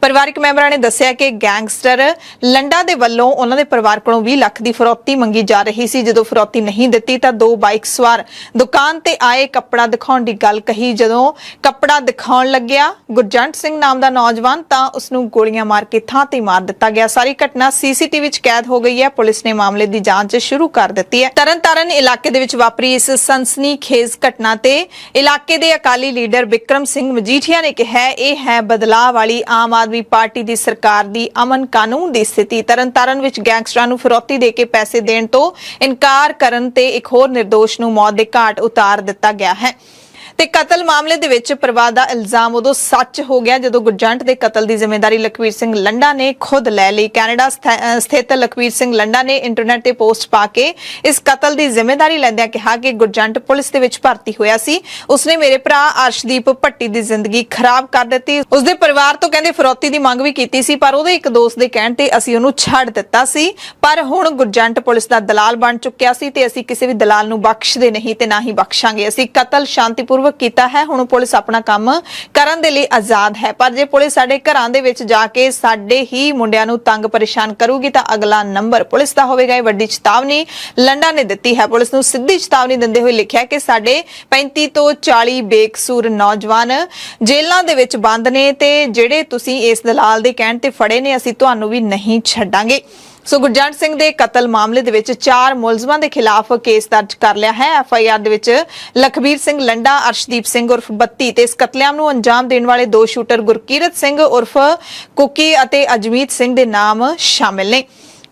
ਪਰਿਵਾਰਕ ਮੈਂਬਰਾਂ ਨੇ ਦੱਸਿਆ ਕਿ ਗੈਂਗਸਟਰ ਲੰਡਾ ਦੇ ਵੱਲੋਂ ਉਹਨਾਂ ਦੇ ਪਰਿਵਾਰ ਕੋਲੋਂ 20 ਲੱਖ ਦੀ ਫਰੌਤੀ ਮੰਗੀ ਜਾ ਰਹੀ ਸੀ। ਜਦੋਂ ਫਰੌਤੀ ਨਹੀਂ ਦਿੱਤੀ ਤਾਂ ਦੋ ਬਾਈਕ ਸਵਾਰ ਦੁਕਾਨ ਤੇ ਆਏ, ਕੱਪੜਾ ਦਿਖਾਉਣ ਦੀ ਗੱਲ ਕਹੀ। ਜਦੋਂ ਕੱਪੜਾ ਦਿਖਾਉਣ ਲੱਗਿਆ ਗੁਰਜੰਟ ਸਿੰਘ ਨਾਮ ਦਾ ਨੌਜਵਾਨ, ਤਾਂ ਉਸ ਨੂੰ ਗੋਲੀਆਂ ਮਾਰ ਕੇ ਥਾਂ ਤੇ ਮਾਰ ਦਿੱਤਾ ਗਿਆ। ਸਾਰੀ ਘਟਨਾ ਸੀਸੀਟੀਵੀ 'ਚ ਕੈਦ ਹੋ ਗਈ ਹੈ। ਪੁਲਿਸ ਨੇ ਮਾਮਲੇ ਦੀ ਜਾਂਚ ਸ਼ੁਰੂ ਕਰ ਦਿੱਤੀ ਹੈ। ਤਰਨਤਾਰਨ ਇਲਾਕੇ ਦੇ ਵਿੱਚ ਵਾਪਰੀ ਇਸ ਸਨਸਨੀਖੇਜ਼ ਘਟਨਾ ਤੇ ਇਲਾਕੇ ਦੇ ਅਕਾਲੀ ਲੀਡਰ ਬਿਕਰਮ ਸਿੰਘ ਮਜੀਠੀਆ ਨੇ ਕਿਹਾ, ਇਹ ਹੈ ਬਦਲਾਅ ਵਾਲੀ ਆਮ ਆਦਮੀ ਪਾਰਟੀ ਦੀ ਸਰਕਾਰ ਦੀ ਅਮਨ ਕਾਨੂੰਨ ਦੀ ਸਥਿਤੀ। ਤਰਨਤਾਰਨ ਵਿੱਚ ਗੈਂਗਸਟਰਾਂ ਨੂੰ ਫਿਰੌਤੀ ਦੇ ਕੇ ਪੈਸੇ ਦੇਣ ਤੋਂ ਇਨਕਾਰ ਕਰਨ ਤੇ ਇੱਕ ਹੋਰ ਨਿਰਦੋਸ਼ ਨੂੰ ਮੌਤ ਦੇ ਘਾਟ ਉਤਾਰ ਦਿੱਤਾ ਗਿਆ ਹੈ। ਤੇ ਕਤਲ ਮਾਮਲੇ ਦੇ ਵਿੱਚ ਪਰਿਵਾਰ ਦਾ ਇਲਜ਼ਾਮ ਉਦੋਂ ਸੱਚ ਹੋ ਗਿਆ ਜਦੋਂ ਗੁਰਜੰਟ ਦੇ ਕਤਲ ਦੀ ਜ਼ਿੰਮੇਵਾਰੀ ਲਖਵੀਰ ਸਿੰਘ ਲੰਡਾ ਨੇ ਖੁਦ ਲੈ ਲਈ। ਕੈਨੇਡਾ ਸਥਿਤ ਲਖਵੀਰ ਸਿੰਘ ਲੰਡਾ ਨੇ ਇੰਟਰਨੈਟ ਤੇ ਪੋਸਟ ਪਾ ਕੇ ਇਸ ਕਤਲ ਦੀ ਜ਼ਿੰਮੇਵਾਰੀ ਲੈਂਦਿਆਂ ਕਿਹਾ ਕਿ ਗੁਰਜੰਟ ਪੁਲਿਸ ਦੇ ਵਿੱਚ ਭਰਤੀ ਹੋਇਆ ਸੀ, ਉਸਨੇ ਮੇਰੇ ਭਰਾ ਅਰਸ਼ਦੀਪ ਭੱਟੀ ਦੀ ਜ਼ਿੰਦਗੀ ਖਰਾਬ ਕਰ ਦਿੱਤੀ। ਉਸਦੇ ਪਰਿਵਾਰ ਤੋਂ ਕਹਿੰਦੇ ਫਿਰੌਤੀ ਦੀ ਮੰਗ ਵੀ ਕੀਤੀ ਸੀ, ਪਰ ਉਹਦੇ ਇੱਕ ਦੋਸਤ ਦੇ ਕਹਿਣ ਤੇ ਅਸੀਂ ਉਹਨੂੰ ਛੱਡ ਦਿੱਤਾ ਸੀ। ਪਰ ਹੁਣ ਗੁਰਜੰਟ ਪੁਲਿਸ ਦਾ ਦਲਾਲ ਬਣ ਚੁੱਕਿਆ ਸੀ ਤੇ ਅਸੀਂ ਕਿਸੇ ਵੀ ਦਲਾਲ ਨੂੰ ਬਖਸ਼ਦੇ ਨਹੀਂ ਤੇ ਨਾ ਹੀ ਬਖਸ਼ਾਂਗੇ। ਅਸੀਂ ਕਤਲ ਸ਼ਾਂਤੀਪੂਰਵਕ ਕੀਤਾ ਹੈ। ਹੁਣ ਪੁਲਿਸ ਆਪਣਾ ਕੰਮ ਕਰਨ ਦੇ ਲਈ ਆਜ਼ਾਦ ਹੈ, ਪਰ ਜੇ ਪੁਲਿਸ ਸਾਡੇ ਘਰਾਂ ਦੇ ਵਿੱਚ ਜਾ ਕੇ ਸਾਡੇ ਹੀ ਮੁੰਡਿਆਂ ਨੂੰ ਤੰਗ ਪਰੇਸ਼ਾਨ ਕਰੂਗੀ ਤਾਂ ਅਗਲਾ ਨੰਬਰ ਪੁਲਿਸ ਦਾ ਹੋਵੇਗਾ। ਇਹ ਵੱਡੀ ਚੇਤਾਵਨੀ ਲੰਡਾ ਨੇ ਦਿੱਤੀ ਹੈ। ਪੁਲਿਸ ਨੂੰ ਸਿੱਧੀ ਚੇਤਾਵਨੀ ਦਿੰਦੇ ਹੋਏ ਲਿਖਿਆ ਕਿ ਸਾਡੇ 35 ਤੋਂ 40 ਬੇਕਸੂਰ ਨੌਜਵਾਨ ਜੇਲ੍ਹਾਂ ਦੇ ਵਿੱਚ ਬੰਦ ਨੇ ਤੇ ਜਿਹੜੇ ਤੁਸੀਂ ਇਸ ਦਲਾਲ ਦੇ ਕਹਿਣ ਤੇ ਫੜੇ ਨੇ, ਅਸੀਂ ਤੁਹਾਨੂੰ ਵੀ ਨਹੀਂ ਛੱਡਾਂਗੇ। ਸੋ ਗੁਰਜੰਟ ਸਿੰਘ ਦੇ ਕਤਲ ਮਾਮਲੇ ਦੇ ਵਿੱਚ 4 ਮੁਲਜ਼ਮਾਂ ਦੇ ਖਿਲਾਫ ਕੇਸ ਦਰਜ ਕਰ ਲਿਆ ਹੈ। FIR ਦੇ ਵਿੱਚ ਲਖਬੀਰ ਸਿੰਘ ਲੰਡਾ, ਅਰਸ਼ਦੀਪ ਸਿੰਘ ਉਰਫ 32 ਤੇ ਇਸ ਕਤਲੇਆਮ ਨੂੰ ਅੰਜਾਮ ਦੇਣ ਵਾਲੇ 2 ਸ਼ੂਟਰ ਗੁਰਕੀਰਤ ਸਿੰਘ ਉਰਫ ਕੁੱਕੀ ਅਤੇ ਅਜਮੀਤ ਸਿੰਘ ਦੇ ਨਾਮ ਸ਼ਾਮਿਲ ਨੇ।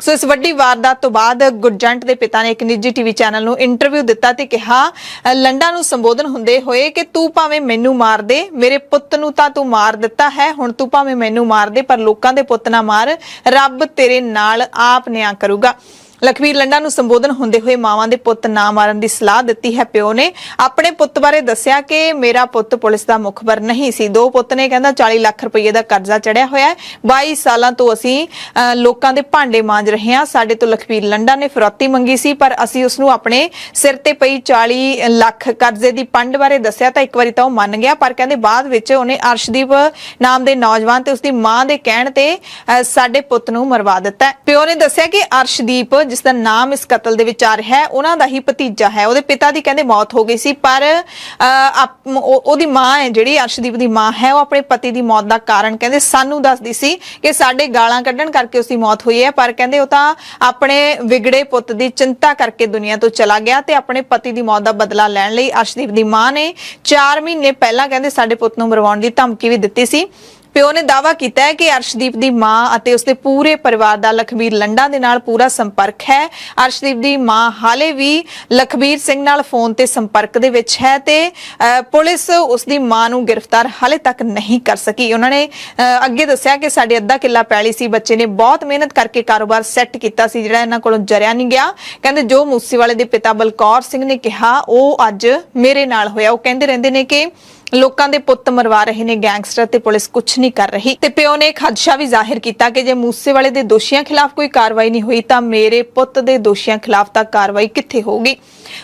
ਸੋ ਇਸ ਵੱਡੀ ਵਾਰਦਾਤ ਤੋਂ ਬਾਅਦ ਗੁਰਜੰਟ ਦੇ ਪਿਤਾ ਨੇ ਇੱਕ ਨਿੱਜੀ ਟੀਵੀ ਚੈਨਲ ਨੂੰ ਇੰਟਰਵਿਊ ਦਿੱਤਾ ਤੇ ਕਿਹਾ, ਲੰਡਾ ਨੂੰ ਸੰਬੋਧਨ ਹੁੰਦੇ ਹੋਏ ਕਿ ਤੂੰ ਭਾਵੇਂ ਮੈਨੂੰ ਮਾਰ ਦੇ, ਮੇਰੇ ਪੁੱਤ ਨੂੰ ਤਾਂ ਤੂੰ ਮਾਰ ਦਿੱਤਾ ਹੈ, ਹੁਣ ਤੂੰ ਭਾਵੇਂ ਮੈਨੂੰ ਮਾਰ ਦੇ ਪਰ ਲੋਕਾਂ ਦੇ ਪੁੱਤ ਨਾ ਮਾਰ, ਰੱਬ ਤੇਰੇ ਨਾਲ ਆਪ ਨਿਆਂ ਕਰੂਗਾ। ਲਖਵੀਰ ਲੰਡਾ ਨੂੰ ਸੰਬੋਧਨ ਹੁੰਦੇ ਹੋਏ ਮਾਵਾਂ ਦੇ ਪੁੱਤ ਨਾ ਮਾਰਨ ਦੀ ਸਲਾਹ ਦਿੱਤੀ ਹੈ। ਪਿਓ ਨੇ ਆਪਣੇ ਪੁੱਤ ਬਾਰੇ ਦੱਸਿਆ ਕਿ ਮੇਰਾ ਪੁੱਤ ਪੁਲਿਸ ਦਾ ਮੁਖਬਰ ਨਹੀਂ ਸੀ। 2 ਪੁੱਤ ਨੇ ਕਹਿੰਦਾ 40 ਲੱਖ ਰੁਪਏ ਦਾ ਕਰਜ਼ਾ ਚੜਿਆ ਹੋਇਆ ਹੈ। 22 ਸਾਲਾਂ ਤੋਂ ਅਸੀਂ ਲੋਕਾਂ ਦੇ ਭਾਂਡੇ ਮਾਂਜ ਰਹੇ ਹਾਂ। ਸਾਡੇ ਤੋਂ ਲਖਵੀਰ ਲੰਡਾ ਨੇ ਫਿਰੌਤੀ ਮੰਗੀ ਸੀ, ਪਰ ਅਸੀਂ ਉਸ ਨੂੰ ਆਪਣੇ ਸਿਰ ਤੇ ਪਈ 40 ਲੱਖ ਕਰਜ਼ੇ ਦੀ ਪੰਡ ਬਾਰੇ ਦੱਸਿਆ ਤਾਂ ਇੱਕ ਵਾਰੀ ਤਾਂ ਉਹ ਮੰਨ ਗਿਆ, ਪਰ ਕਹਿੰਦੇ ਬਾਅਦ ਵਿੱਚ ਉਹਨੇ ਅਰਸ਼ਦੀਪ ਨਾਮ ਦੇ ਨੌਜਵਾਨ ਤੇ ਉਸਦੀ ਮਾਂ ਦੇ ਕਹਿਣ ਤੇ ਸਾਡੇ ਪੁੱਤ ਨੂੰ ਮਰਵਾ ਦਿੱਤਾ। ਪਿਓ ਨੇ ਦੱਸਿਆ ਕਿ ਅਰਸ਼ਦੀਪ ਜਿਸ ਦਾ ਨਾਮ ਇਸ ਕਤਲ ਦੇ ਵਿੱਚ ਆ ਰਿਹਾ ਹੈ, ਉਹਨਾਂ ਦਾ ਹੀ ਭਤੀਜਾ ਹੈ। ਉਹਦੇ ਪਿਤਾ ਦੀ ਕਹਿੰਦੇ ਮੌਤ ਹੋ ਗਈ ਸੀ, ਪਰ ਉਹਦੀ ਮਾਂ ਹੈ ਜਿਹੜੀ ਅਰਸ਼ਦੀਪ ਦੀ ਮਾਂ ਹੈ, ਉਹ ਆਪਣੇ ਪਤੀ ਦੀ ਮੌਤ ਦਾ ਕਾਰਨ ਕਹਿੰਦੇ ਸਾਨੂੰ ਦੱਸਦੀ ਸੀ ਕਿ ਸਾਡੇ ਗਾਲਾਂ ਕੱਢਣ ਕਰਕੇ ਉਸਦੀ ਮੌਤ ਹੋਈ ਹੈ, ਪਰ ਕਹਿੰਦੇ ਉਹ ਤਾਂ ਆਪਣੇ ਵਿਗੜੇ ਪੁੱਤ ਦੀ ਚਿੰਤਾ ਕਰਕੇ ਦੁਨੀਆ ਤੋਂ ਚਲਾ ਗਿਆ ਤੇ ਆਪਣੇ ਪਤੀ ਦੀ ਮੌਤ ਦਾ ਬਦਲਾ ਲੈਣ ਲਈ ਅਰਸ਼ਦੀਪ ਦੀ ਮਾਂ ਨੇ 4 ਮਹੀਨੇ ਪਹਿਲਾਂ ਕਹਿੰਦੇ ਸਾਡੇ ਪੁੱਤ ਨੂੰ ਮਰਵਾਉਣ ਦੀ ਧਮਕੀ ਵੀ ਦਿੱਤੀ ਸੀ। ਪਿਓ ਨੇ ਦਾਅਵਾ ਕੀਤਾ ਹੈ ਕਿ ਅਰਸ਼ਦੀਪ ਦੀ ਮਾਂ ਅਤੇ ਉਸਦੇ ਪੂਰੇ ਪਰਿਵਾਰ ਦਾ ਲਖਬੀਰ ਲੰਡਾ ਦੇ ਨਾਲ ਪੂਰਾ ਸੰਪਰਕ ਹੈ। ਅਰਸ਼ਦੀਪ ਦੀ ਮਾਂ ਹਾਲੇ ਵੀ ਲਖਬੀਰ ਸਿੰਘ ਨਾਲ ਫੋਨ ਤੇ ਸੰਪਰਕ ਦੇ ਵਿੱਚ ਹੈ ਤੇ ਪੁਲਿਸ ਉਸਦੀ ਮਾਂ ਨੂੰ ਗ੍ਰਿਫਤਾਰ ਹਾਲੇ ਤੱਕ ਨਹੀਂ ਕਰ ਸਕੀ। ਉਹਨਾਂ ਨੇ ਅੱਗੇ ਦੱਸਿਆ ਕਿ ਸਾਡੇ ਅੱਧਾ ਕਿੱਲਾ ਪੈਲੀ ਸੀ, ਬੱਚੇ ਨੇ ਬਹੁਤ ਮਿਹਨਤ ਕਰਕੇ ਕਾਰੋਬਾਰ ਸੈੱਟ ਕੀਤਾ ਸੀ ਜਿਹੜਾ ਇਹਨਾਂ ਕੋਲੋਂ ਜਰਿਆ ਨਹੀਂ ਗਿਆ। ਕਹਿੰਦੇ ਜੋ ਮੂਸੇਵਾਲੇ ਦੇ ਪਿਤਾ ਬਲਕੌਰ ਸਿੰਘ ਨੇ ਕਿਹਾ ਉਹ ਅੱਜ ਮੇਰੇ ਨਾਲ ਹੋਇਆ। ਉਹ ਕਹਿੰਦੇ ਰਹਿੰਦੇ ਨੇ ਕਿ ਲੋਕਾਂ ਦੇ ਪੁੱਤ ਮਰਵਾ ਰਹੇ ਨੇ ਗੈਂਗਸਟਰ ਤੇ ਪੁਲਿਸ ਕੁਝ ਨਹੀਂ ਕਰ ਰਹੀ। ਤੇ ਪਿਓ ਨੇ ਖਦਸ਼ਾ ਵੀ ਜ਼ਾਹਿਰ ਕੀਤਾ ਕਿ ਜੇ ਮੂਸੇਵਾਲੇ ਦੇ ਦੋਸ਼ੀਆਂ ਖਿਲਾਫ ਕੋਈ ਕਾਰਵਾਈ ਨਹੀਂ ਹੋਈ ਤਾਂ ਮੇਰੇ ਪੁੱਤ ਦੇ ਦੋਸ਼ੀਆਂ ਖਿਲਾਫ ਤਾਂ ਕਾਰਵਾਈ ਕਿੱਥੇ ਹੋਊਗੀ।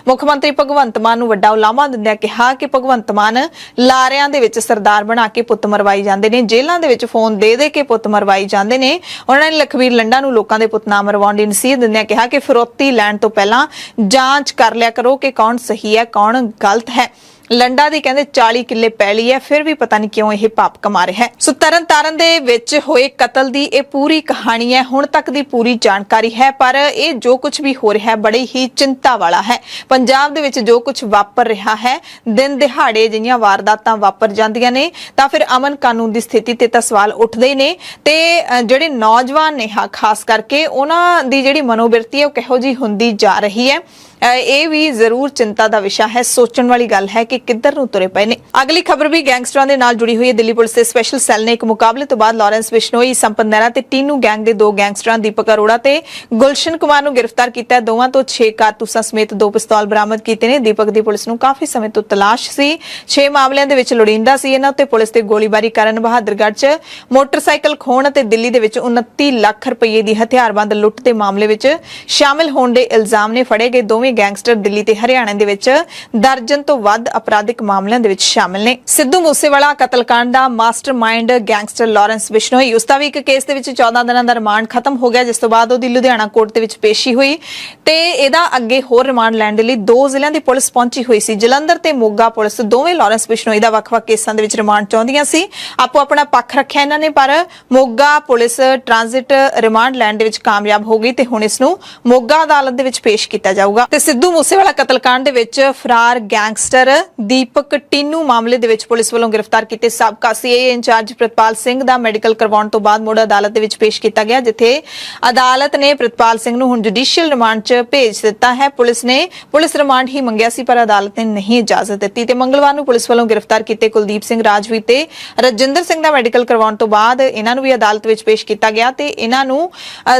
ਮੁੱਖ ਮੰਤਰੀ ਭਗਵੰਤ ਮਾਨ ਨੂੰ ਵੱਡਾ ਉਲਾਮਾ ਦਿੰਦਿਆਂ ਕਿਹਾ ਕਿ ਭਗਵੰਤ ਮਾਨ ਲਾਰਿਆਂ ਦੇ ਵਿੱਚ ਸਰਦਾਰ ਬਣਾ ਕੇ ਪੁੱਤ ਮਰਵਾਈ ਜਾਂਦੇ ਨੇ, ਜੇਲ੍ਹਾਂ ਦੇ ਵਿੱਚ ਫੋਨ ਦੇ ਦੇ ਕੇ ਪੁੱਤ ਮਰਵਾਈ ਜਾਂਦੇ ਨੇ। ਉਹਨਾਂ ਨੇ ਲਖਵੀਰ ਲੰਡਾ ਨੂੰ ਲੋਕਾਂ ਦੇ ਪੁੱਤ ਨਾ ਮਰਵਾਉਣ ਦੀ ਨਸੀਹਤ ਦਿੰਦਿਆਂ ਕਿਹਾ ਕਿ ਫਿਰੌਤੀ ਲੈਣ ਤੋਂ ਪਹਿਲਾਂ ਜਾਂਚ ਕਰ ਲਿਆ ਕਰੋ ਕਿ ਕੌਣ ਸਹੀ ਹੈ ਕੌਣ ਗਲਤ ਹੈ। ਲੰਡਾ ਦੀ ਕਹਿੰਦੇ 40 ਕਿੱਲੇ ਪੈਲੀ ਹੈ, ਫਿਰ ਵੀ ਪਤਾ ਨਹੀਂ ਕਿਉਂ ਇਹ ਪਾਪ ਕਮਾ ਰਿਹਾ ਹੈ। ਸੋ ਤਰਨਤਾਰਨ ਦੇ ਵਿੱਚ ਹੋਏ ਕਤਲ ਦੀ ਇਹ ਪੂਰੀ ਕਹਾਣੀ ਹੈ, ਹੁਣ ਤੱਕ ਦੀ ਪੂਰੀ ਜਾਣਕਾਰੀ ਹੈ, ਪਰ ਇਹ ਜੋ ਕੁਝ ਵੀ ਹੋ ਰਿਹਾ ਹੈ ਬੜੀ ਹੀ ਚਿੰਤਾ ਵਾਲਾ ਹੈ। ਪੰਜਾਬ ਦੇ ਵਿੱਚ ਜੋ ਕੁਝ ਵਾਪਰ ਰਿਹਾ ਹੈ, ਦਿਨ ਦਿਹਾੜੇ ਜਿਹੀਆਂ ਵਾਰਦਾਤਾਂ ਵਾਪਰ ਜਾਂਦੀਆਂ ਨੇ ਤਾਂ ਫਿਰ ਅਮਨ ਕਾਨੂੰਨ ਦੀ ਸਥਿਤੀ ਤੇ ਤਾਂ ਸਵਾਲ ਉੱਠਦੇ ਨੇ ਤੇ ਜਿਹੜੇ ਨੌਜਵਾਨ ਨੇ ਖਾਸ ਕਰਕੇ ਉਹਨਾਂ ਦੀ ਜਿਹੜੀ ਮਨੋਬਿਰਤੀ ਹੈ ਉਹ ਕਿਹੋ ਜਿਹੀ ਹੁੰਦੀ ਜਾ ਰਹੀ ਹੈ। ਇਹ ਵੀ ਜ਼ਰੂਰ ਚਿੰਤਾ ਦਾ ਵਿਸ਼ਾ ਹੈ। ਸੋਚਣ ਵਾਲੀ ਗੱਲ ਹੈ ਕਿ ਕਿੱਧਰ ਨੂੰ ਤੁਰੇ ਪਏ ਨੇ। ਅਗਲੀ ਖਬਰ ਵੀ ਗੈਂਗਸਟਰਾਂ ਦੇ ਨਾਲ ਜੁੜੀ ਹੋਈ ਹੈ। ਦਿੱਲੀ ਪੁਲਿਸ ਦੇ ਸਪੈਸ਼ਲ ਸੈੱਲ ਨੇ ਇੱਕ ਮੁਕਾਬਲੇ ਤੋਂ ਬਾਅਦ ਲਾਰੈਂਸ ਬਿਸ਼ਨੋਈ, ਸੰਪਤ ਨਹਿਰਾ ਤੇ ਟੀਨੂ ਗੈਂਗ ਦੇ 2 ਗੈਂਗਸਟਰਾਂ ਦੀਪਕ ਅਰੋੜਾ ਤੇ ਗੁਲਸ਼ਨ ਕੁਮਾਰ ਨੂੰ ਗ੍ਰਿਫਤਾਰ ਕੀਤਾ ਹੈ। ਦੋਵਾਂ ਤੋਂ 6 ਕਾਰਤੂਸਾਂ ਸਮੇਤ 2 ਪਿਸਤੌਲ ਬਰਾਮਦ ਕੀਤੇ ਨੇ। ਦੀਪਕ ਦੀ ਪੁਲਿਸ ਨੂੰ ਕਾਫੀ ਸਮੇਂ ਤੋਂ ਤਲਾਸ਼ ਸੀ। 6 ਮਾਮਲਿਆਂ ਦੇ ਵਿੱਚ ਲੋੜੀਂਦਾ ਸੀ। ਇਹਨਾਂ ਉੱਤੇ ਪੁਲਿਸ ਤੇ ਗੋਲੀਬਾਰੀ ਕਰਨ, ਬਹਾਦਰਗੜ੍ਹ 'ਚ ਮੋਟਰਸਾਈਕਲ ਖੋਹਣ ਅਤੇ ਦਿੱਲੀ ਦੇ ਵਿੱਚ 29 ਲੱਖ ਰੁਪਏ ਦੀ ਹਥਿਆਰਬੰਦ ਲੁੱਟ ਦੇ ਮਾਮਲੇ ਵਿੱਚ ਸ਼ਾਮਿਲ ਹੋਣ ਦੇ ਇਲਜ਼ਾਮ ਨੇ ਫੜੇ ਗਏ ਦੋਵੇਂ ਗੈਂਗਸਟਰ ਦਿੱਲੀ ਤੇ ਹਰਿਆਣਾ ਦੇ ਵਿੱਚ ਦਰਜਨ ਤੋਂ ਵੱਧ ਅਪਰਾਧਿਕ ਮਾਮਲਿਆਂ ਦੇ ਵਿੱਚ ਸ਼ਾਮਿਲ ਨੇ। ਸਿੱਧੂ ਮੂਸੇਵਾਲਾ ਕਤਲकांड ਦਾ ਮਾਸਟਰਮਾਈਂਡ ਗੈਂਗਸਟਰ ਲਾਰੈਂਸ ਬਿਸ਼ਨੋਈ, ਉਸ ਦਾ ਵੀ ਇੱਕ ਕੇਸ ਦੇ ਵਿੱਚ 14 ਦਿਨਾਂ ਦਾ ਰਿਮਾਂਡ ਖਤਮ ਹੋ ਗਿਆ, ਜਿਸ ਤੋਂ ਬਾਅਦ ਉਹਦੀ ਲੁਧਿਆਣਾ ਕੋਰਟ ਦੇ ਵਿੱਚ ਪੇਸ਼ੀ ਹੋਈ ਤੇ ਇਹਦਾ ਅੱਗੇ ਹੋਰ ਰਿਮਾਂਡ ਲੈਣ ਦੇ ਲਈ 2 ਜ਼ਿਲ੍ਹਿਆਂ ਦੀ ਪੁਲਿਸ ਪਹੁੰਚੀ ਹੋਈ ਸੀ। ਜਲੰਧਰ ਤੇ ਮੋਗਾ ਪੁਲਿਸ ਦੋਵੇਂ ਲਾਰੈਂਸ ਬਿਸ਼ਨੋਈ ਦਾ ਵੱਖ-ਵੱਖ ਕੇਸਾਂ ਦੇ ਵਿੱਚ ਰਿਮਾਂਡ ਚਾਹੁੰਦੀਆਂ ਸੀ। ਆਪੋ ਆਪਣਾ ਪੱਖ ਰੱਖਿਆ ਇਹਨਾਂ ਨੇ, ਪਰ ਮੋਗਾ ਪੁਲਿਸ ਟ੍ਰਾਂਜ਼ਿਟ ਰਿਮਾਂਡ ਲੈਣ ਦੇ ਵਿੱਚ ਕਾਮਯਾਬ ਹੋ ਗਈ ਤੇ ਹੁਣ ਇਸ ਨੂੰ ਮੋਗਾ ਅਦਾਲਤ ਦੇ ਵਿੱਚ ਪੇਸ਼ ਕੀਤਾ ਜਾਊਗਾ। ਤੇ ਸਿੱਧੂ ਮੂਸੇਵਾਲਾ ਕਤਲकांड ਦੇ ਵਿੱਚ ਫਰਾਰ ਗੈਂਗਸਟਰ ਦੀਪਕ ਟੀਨੂ ਮਾਮਲੇ ਦੇ ਵਿੱਚ ਪੁਲਿਸ ਵੱਲੋਂ ਗ੍ਰਿਫਤਾਰ ਕੀਤੇ ਸਾਬਕਾ ਸੀਆਈਏ ਇੰਚਾਰਜ ਪ੍ਰਿਤਪਾਲ ਸਿੰਘ ਦਾ ਮੈਡੀਕਲ ਕਰਵਾਉਣ ਤੋਂ ਬਾਅਦ ਮੁੜ ਅਦਾਲਤ ਦੇ ਵਿੱਚ ਪੇਸ਼ ਕੀਤਾ ਗਿਆ, ਜਿੱਥੇ ਅਦਾਲਤ ਨੇ ਪ੍ਰਿਤਪਾਲ ਸਿੰਘ ਨੂੰ ਹੁਣ ਜੁਡੀਸ਼ੀਅਲ ਰਿਮਾਂਡ 'ਚ ਭੇਜ ਦਿੱਤਾ ਹੈ। ਪੁਲਿਸ ਨੇ ਪੁਲਿਸ ਰਿਮਾਂਡ ਹੀ ਮੰਗਿਆ ਸੀ, ਪਰ ਅਦਾਲਤ ਨੇ ਨਹੀਂ ਇਜਾਜ਼ਤ ਦਿੱਤੀ ਤੇ ਮੰਗਲਵਾਰ ਨੂੰ ਪੁਲਿਸ ਵੱਲੋਂ ਗ੍ਰਿਫਤਾਰ ਕੀਤੇ ਕੁਲਦੀਪ ਸਿੰਘ, ਰਾਜਵੀਰ ਤੇ ਰਜਿੰਦਰ ਸਿੰਘ ਦਾ ਮੈਡੀਕਲ ਕਰਵਾਉਣ ਤੋਂ ਬਾਅਦ ਇਹਨਾਂ ਨੂੰ ਵੀ ਅਦਾਲਤ ਵਿੱਚ ਪੇਸ਼ ਕੀਤਾ ਗਿਆ ਤੇ ਇਹਨਾਂ ਨੂੰ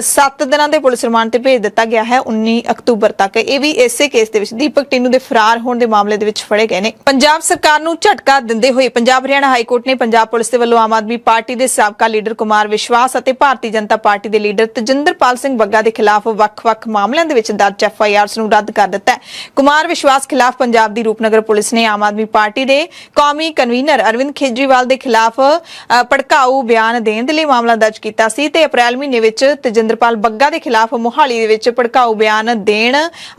7 ਦਿਨਾਂ ਦੇ ਪੁਲਿਸ ਰਿਮਾਂਡ ਤੇ ਭੇਜ ਦਿੱਤਾ ਗਿਆ ਹੈ 19 ਅਕਤੂਬਰ ਤੱਕ। ਇਹ ਵੀ ਇਸੇ ਕੇਸ ਦੇ ਵਿੱਚ ਦੀਪਕ ਟੀਨੂ ਦੇ ਫਰਾਰ ਹੋਣ ਦੇ ਮਾਮਲੇ ਦੇ ਵਿੱਚ ਫੜੇ ਗਏ ਨੇ। ਪੰਜਾਬ ਸਰਕਾਰ ਨੂੰ ਝਟਕਾ ਦਿੰਦੇ ਹੋਏ ਪੰਜਾਬ ਹਰਿਆਣਾ ਹਾਈ ਕੋਰਟ ਨੇ ਪੰਜਾਬ ਪੁਲਿਸ ਦੇ ਵੱਲੋਂ ਆਮ ਆਦਮੀ ਪਾਰਟੀ ਦੇ ਸਾਬਕਾ ਲੀਡਰ ਕੁਮਾਰ ਵਿਸ਼ਵਾਸ ਅਤੇ ਭਾਰਤੀ ਜਨਤਾ ਪਾਰਟੀ ਦੇ ਲੀਡਰ ਤਜਿੰਦਰਪਾਲ ਸਿੰਘ ਬੱਗਾ ਦੇ ਖਿਲਾਫ ਵੱਖ-ਵੱਖ ਮਾਮਲਿਆਂ ਦੇ ਵਿੱਚ ਦਰਜ ਐਫਆਈਆਰਸ ਨੂੰ ਰੱਦ ਕਰ ਦਿੱਤਾ ਹੈ। ਕੁਮਾਰ ਵਿਸ਼ਵਾਸ ਖਿਲਾਫ ਪੰਜਾਬ ਦੀ ਰੂਪਨਗਰ ਪੁਲਿਸ ਨੇ ਆਮ ਆਦਮੀ ਪਾਰਟੀ ਦੇ ਕੌਮੀ ਕਨਵੀਨਰ ਅਰਵਿੰਦ ਕੇਜਰੀਵਾਲ ਦੇ ਖਿਲਾਫ ਭੜਕਾਊ ਬਿਆਨ ਦੇਣ ਦੇ ਲਈ ਮਾਮਲਾ ਦਰਜ ਕੀਤਾ ਸੀ ਤੇ ਅਪ੍ਰੈਲ ਮਹੀਨੇ ਵਿੱਚ ਤਜਿੰਦਰਪਾਲ ਬੱਗਾ ਦੇ ਖਿਲਾਫ ਮੋਹਾਲੀ ਦੇ ਵਿੱਚ ਭੜਕਾਊ ਬਿਆਨ ਦੇਣ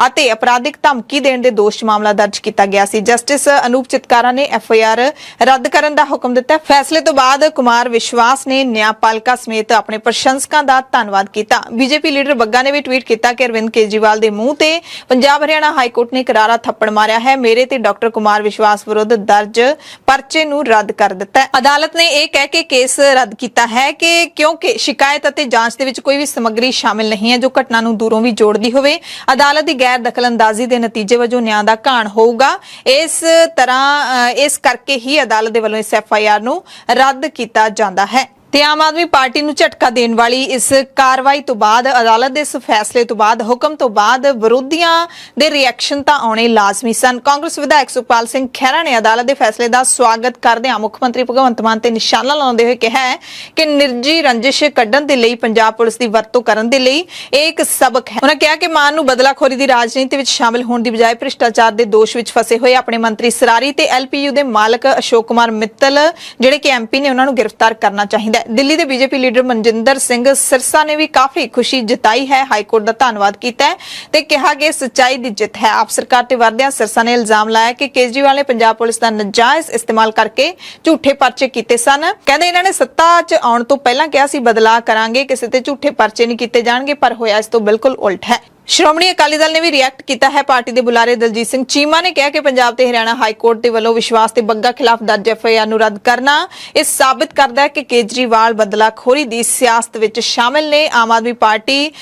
ਅਤੇ ਅਪਰਾਧਿਕ ਧਮਕੀ ਦੇਣ ਦੇ ਦੋਸ਼ ਮਾਮਲਾ ਦਰਜ ਕੀਤਾ ਗਿਆ ਸੀ। ਜਸਟਿਸ ਅਨੂਪ ਚਿਤਕਾਰਾ ਨੇ ਐਫਆਈਆਰ ਰੱਦ ਕਰਨ ਦਾ ਹੁਕਮ ਦਿੱਤਾ। ਫੈਸਲੇ ਤੋਂ ਬਾਅਦ ਕੁਮਾਰ ਵਿਸ਼ਵਾਸ ਨੇ ਨਿਆਂਪਾਲਿਕਾ ਸਮੇਤ ਆਪਣੇ ਪ੍ਰਸ਼ੰਸਕਾਂ ਦਾ ਧੰਨਵਾਦ ਕੀਤਾ। ਬੀਜੇਪੀ ਲੀਡਰ ਬੱਗਾ ਨੇ ਵੀ ਟਵੀਟ ਕੀਤਾ ਕਿ ਅਰਵਿੰਦ ਕੇਜਰੀਵਾਲ ਦੇ ਮੂੰਹ ਤੇ ਪੰਜਾਬ ਹਰਿਆਣਾ ਹਾਈ ਕੋਰਟ ਨੇ ਕਰਾਰਾ ਥੱਪੜ ਮਾਰਿਆ ਹੈ। ਮੇਰੇ ਤੇ ਡਾਕਟਰ ਕੁਮਾਰ ਵਿਸ਼ਵਾਸ ਵਿਰੁੱਧ ਦਰਜ ਪਰਚੇ ਨੂੰ ਰੱਦ ਕਰ ਦਿੱਤਾ ਹੈ। ਅਦਾਲਤ ਨੇ ਇਹ ਕਹਿ ਕੇ ਕੇਸ ਰੱਦ ਕੀਤਾ ਹੈ ਕਿ ਕਿਉਂਕਿ ਸ਼ਿਕਾਇਤ ਅਤੇ ਜਾਂਚ ਦੇ ਵਿੱਚ ਕੋਈ ਵੀ ਸਮੱਗਰੀ ਸ਼ਾਮਿਲ ਨਹੀਂ ਹੈ ਜੋ ਘਟਨਾ ਨੂੰ ਦੂਰੋਂ ਵੀ ਜੋੜਦੀ ਹੋਵੇ। ਅਦਾਲਤ ਦੀ ਗੈਰ ਦਖਲਅੰਦਾਜ਼ੀ ਦੇ ਨਤੀਜੇ ਵਜੋਂ ਨਿਆਂ ਦਾ ਘਾਣ ਹੋਊਗਾ। ਇਸ ਕਰਕੇ ਹੀ ਅਦਾਲਤ ਦੇ ਵੱਲੋਂ ਇਸ ਐਫਆਈਆਰ ਨੂੰ ਰੱਦ ਕੀਤਾ ਜਾਂਦਾ ਹੈ। ਤੇ ਆਮ ਆਦਮੀ ਪਾਰਟੀ ਨੂੰ ਝਟਕਾ ਦੇਣ ਵਾਲੀ ਇਸ ਕਾਰਵਾਈ ਤੋਂ ਬਾਅਦ, ਅਦਾਲਤ ਦੇ ਇਸ ਫੈਸਲੇ ਤੋਂ ਬਾਅਦ, ਹੁਕਮ ਤੋਂ ਬਾਅਦ ਵਿਰੋਧੀਆਂ ਦੇ ਰਿਐਕਸ਼ਨ ਤਾਂ ਆਉਣੇ ਲਾਜ਼ਮੀ ਸਨ। ਕਾਂਗਰਸ ਵਿਧਾਇਕ ਸੁਖਪਾਲ ਸਿੰਘ ਖਹਿਰਾ ਨੇ ਅਦਾਲਤ ਦੇ ਫੈਸਲੇ ਦਾ ਸਵਾਗਤ ਕਰਦਿਆਂ ਮੁੱਖ ਮੰਤਰੀ ਭਗਵੰਤ ਮਾਨ ਤੇ ਨਿਸ਼ਾਨਾ ਲਾਉਂਦੇ ਹੋਏ ਕਿਹਾ ਹੈ ਕਿ ਨਿਰਜੀ ਰੰਜਿਸ਼ ਕੱਢਣ ਦੇ ਲਈ ਪੰਜਾਬ ਪੁਲਿਸ ਦੀ ਵਰਤੋਂ ਕਰਨ ਦੇ ਲਈ ਇਹ ਇੱਕ ਸਬਕ ਹੈ। ਉਹਨਾਂ ਕਿਹਾ ਕਿ ਮਾਨ ਨੂੰ ਬਦਲਾਖੋਰੀ ਦੀ ਰਾਜਨੀਤੀ ਵਿੱਚ ਸ਼ਾਮਿਲ ਹੋਣ ਦੀ ਬਜਾਏ ਭ੍ਰਿਸ਼ਟਾਚਾਰ ਦੇ ਦੋਸ਼ ਵਿੱਚ ਫਸੇ ਹੋਏ ਆਪਣੇ ਮੰਤਰੀ ਸਰਾਰੀ ਤੇ ਐਲਪੀਯੂ ਦੇ ਮਾਲਕ ਅਸ਼ੋਕ ਕੁਮਾਰ ਮਿੱਤਲ ਜਿਹੜੇ ਕਿ ਐਮਪੀ ਨੇ ਉਹਨਾਂ ਨੂੰ ਗ੍ਰਿਫਤਾਰ ਕਰਨਾ ਚਾਹੀਦਾ। ਦਿੱਲੀ ਦੇ ਬੀਜੇਪੀ ਲੀਡਰ ਮਨਜਿੰਦਰ ਸਿੰਘ ਸਿਰਸਾ ਨੇ ਵੀ ਕਾਫੀ ਖੁਸ਼ੀ ਜਤਾਈ ਹੈ, ਹਾਈ ਕੋਰਟ ਦਾ ਧੰਨਵਾਦ ਕੀਤਾ ਹੈ ਤੇ ਕਿਹਾ ਕਿ ਸੱਚਾਈ ਦੀ ਜਿੱਤ ਹੈ। ਆਪ ਸਰਕਾਰ ਤੇ ਵਰਦਿਆਂ ਸਿਰਸਾ ਨੇ ਇਲਜ਼ਾਮ ਲਾਇਆ ਕਿ ਕੇਜਰੀਵਾਲ ਨੇ ਪੰਜਾਬ ਪੁਲਿਸ ਦਾ ਨਜਾਇਜ਼ ਇਸਤੇਮਾਲ ਕਰਕੇ ਝੂਠੇ ਪਰਚੇ ਕੀਤੇ ਸਨ। ਕਹਿੰਦੇ ਇਹਨਾਂ ਨੇ ਸੱਤਾ 'ਚ ਆਉਣ ਤੋਂ ਪਹਿਲਾਂ ਕਿਹਾ ਸੀ ਬਦਲਾਅ ਕਰਾਂਗੇ, ਕਿਸੇ ਤੇ ਝੂਠੇ ਪਰਚੇ ਨਹੀਂ ਕੀਤੇ ਜਾਣਗੇ, ਪਰ ਹੋਇਆ ਇਸ ਤੋਂ ਬਿਲਕੁਲ ਉਲਟ ਹੈ। ਸ਼੍ਰੋਮਣੀ ਅਕਾਲੀ ਦਲ ਨੇ ਵੀ ਰਿਐਕਟ ਕੀਤਾ ਹੈ। ਪਾਰਟੀ ਦੇ ਬੁਲਾਰੇ ਦਲਜੀਤ ਸਿੰਘ ਚੀਮਾ ਨੇ ਕਿਹਾ ਕਿ ਪੰਜਾਬ ਤੇ ਹਰਿਆਣਾ ਹਾਈ ਕੋਰਟ ਦੇ ਵੱਲੋਂ ਵਿਸ਼ਵਾਸ ਤੇ ਬੱਗਾ ਖਿਲਾਫ ਦਰਜ ਐਫਆਈਆਰ ਨੂੰ ਰੱਦ ਕਰਨਾ ਇਹ ਸਾਬਿਤ ਕਰਦਾ ਹੈ ਕਿ ਕੇਜਰੀਵਾਲ ਬਦਲਾਖੋਰੀ ਦੀ ਸਿਆਸਤ ਵਿੱਚ ਸ਼ਾਮਿਲ ਨੇ। ਆਮ ਆਦਮੀ ਪਾਰਟੀ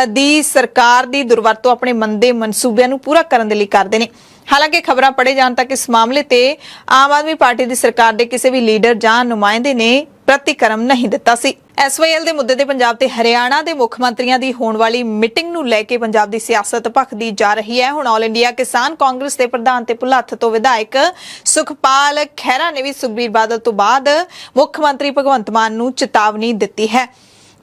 ਦੀ ਸਰਕਾਰ ਦੀ ਦੁਰਵਰਤੋਂ ਆਪਣੇ ਮੰਦੇ ਮਨਸੂਬਿਆਂ ਨੂੰ ਪੂਰਾ ਕਰਨ ਦੇ ਲਈ ਕਰਦੇ ਨੇ। ਹਾਲਾਂਕਿ ਖਬਰਾਂ ਪੜ੍ਹੇ ਜਾਣ ਤੱਕ ਇਸ ਮਾਮਲੇ ਤੇ ਆਮ ਆਦਮੀ ਪਾਰਟੀ ਦੀ ਸਰਕਾਰ ਦੇ ਕਿਸੇ ਵੀ ਲੀਡਰ ਜਾਂ ਨੁਮਾਇੰਦੇ ਨੇ ਪ੍ਰਤੀਕਰਮ ਨਹੀਂ ਦਿੱਤਾ ਸੀ। ਐਸਵਾਈਐਲ ਦੇ ਮੁੱਦੇ ਤੇ ਪੰਜਾਬ ਤੇ ਹਰਿਆਣਾ ਦੇ ਮੁੱਖ ਮੰਤਰੀਆਂ ਦੀ ਹੋਣ ਵਾਲੀ ਮੀਟਿੰਗ ਨੂੰ ਲੈ ਕੇ ਪੰਜਾਬ ਦੀ ਸਿਆਸਤ ਭਖਦੀ ਜਾ ਰਹੀ ਹੈ। ਹੁਣ ਆਲ ਇੰਡੀਆ ਕਿਸਾਨ ਕਾਂਗਰਸ ਦੇ ਪ੍ਰਧਾਨ ਤੇ ਭੁਲੱਥ ਤੋਂ ਵਿਧਾਇਕ ਸੁਖਪਾਲ ਖਹਿਰਾ ਨੇ ਵੀ ਸੁਖਬੀਰ ਬਾਦਲ ਤੋਂ ਬਾਅਦ ਮੁੱਖ ਮੰਤਰੀ ਭਗਵੰਤ ਮਾਨ ਨੂੰ ਚੇਤਾਵਨੀ ਦਿੱਤੀ ਹੈ।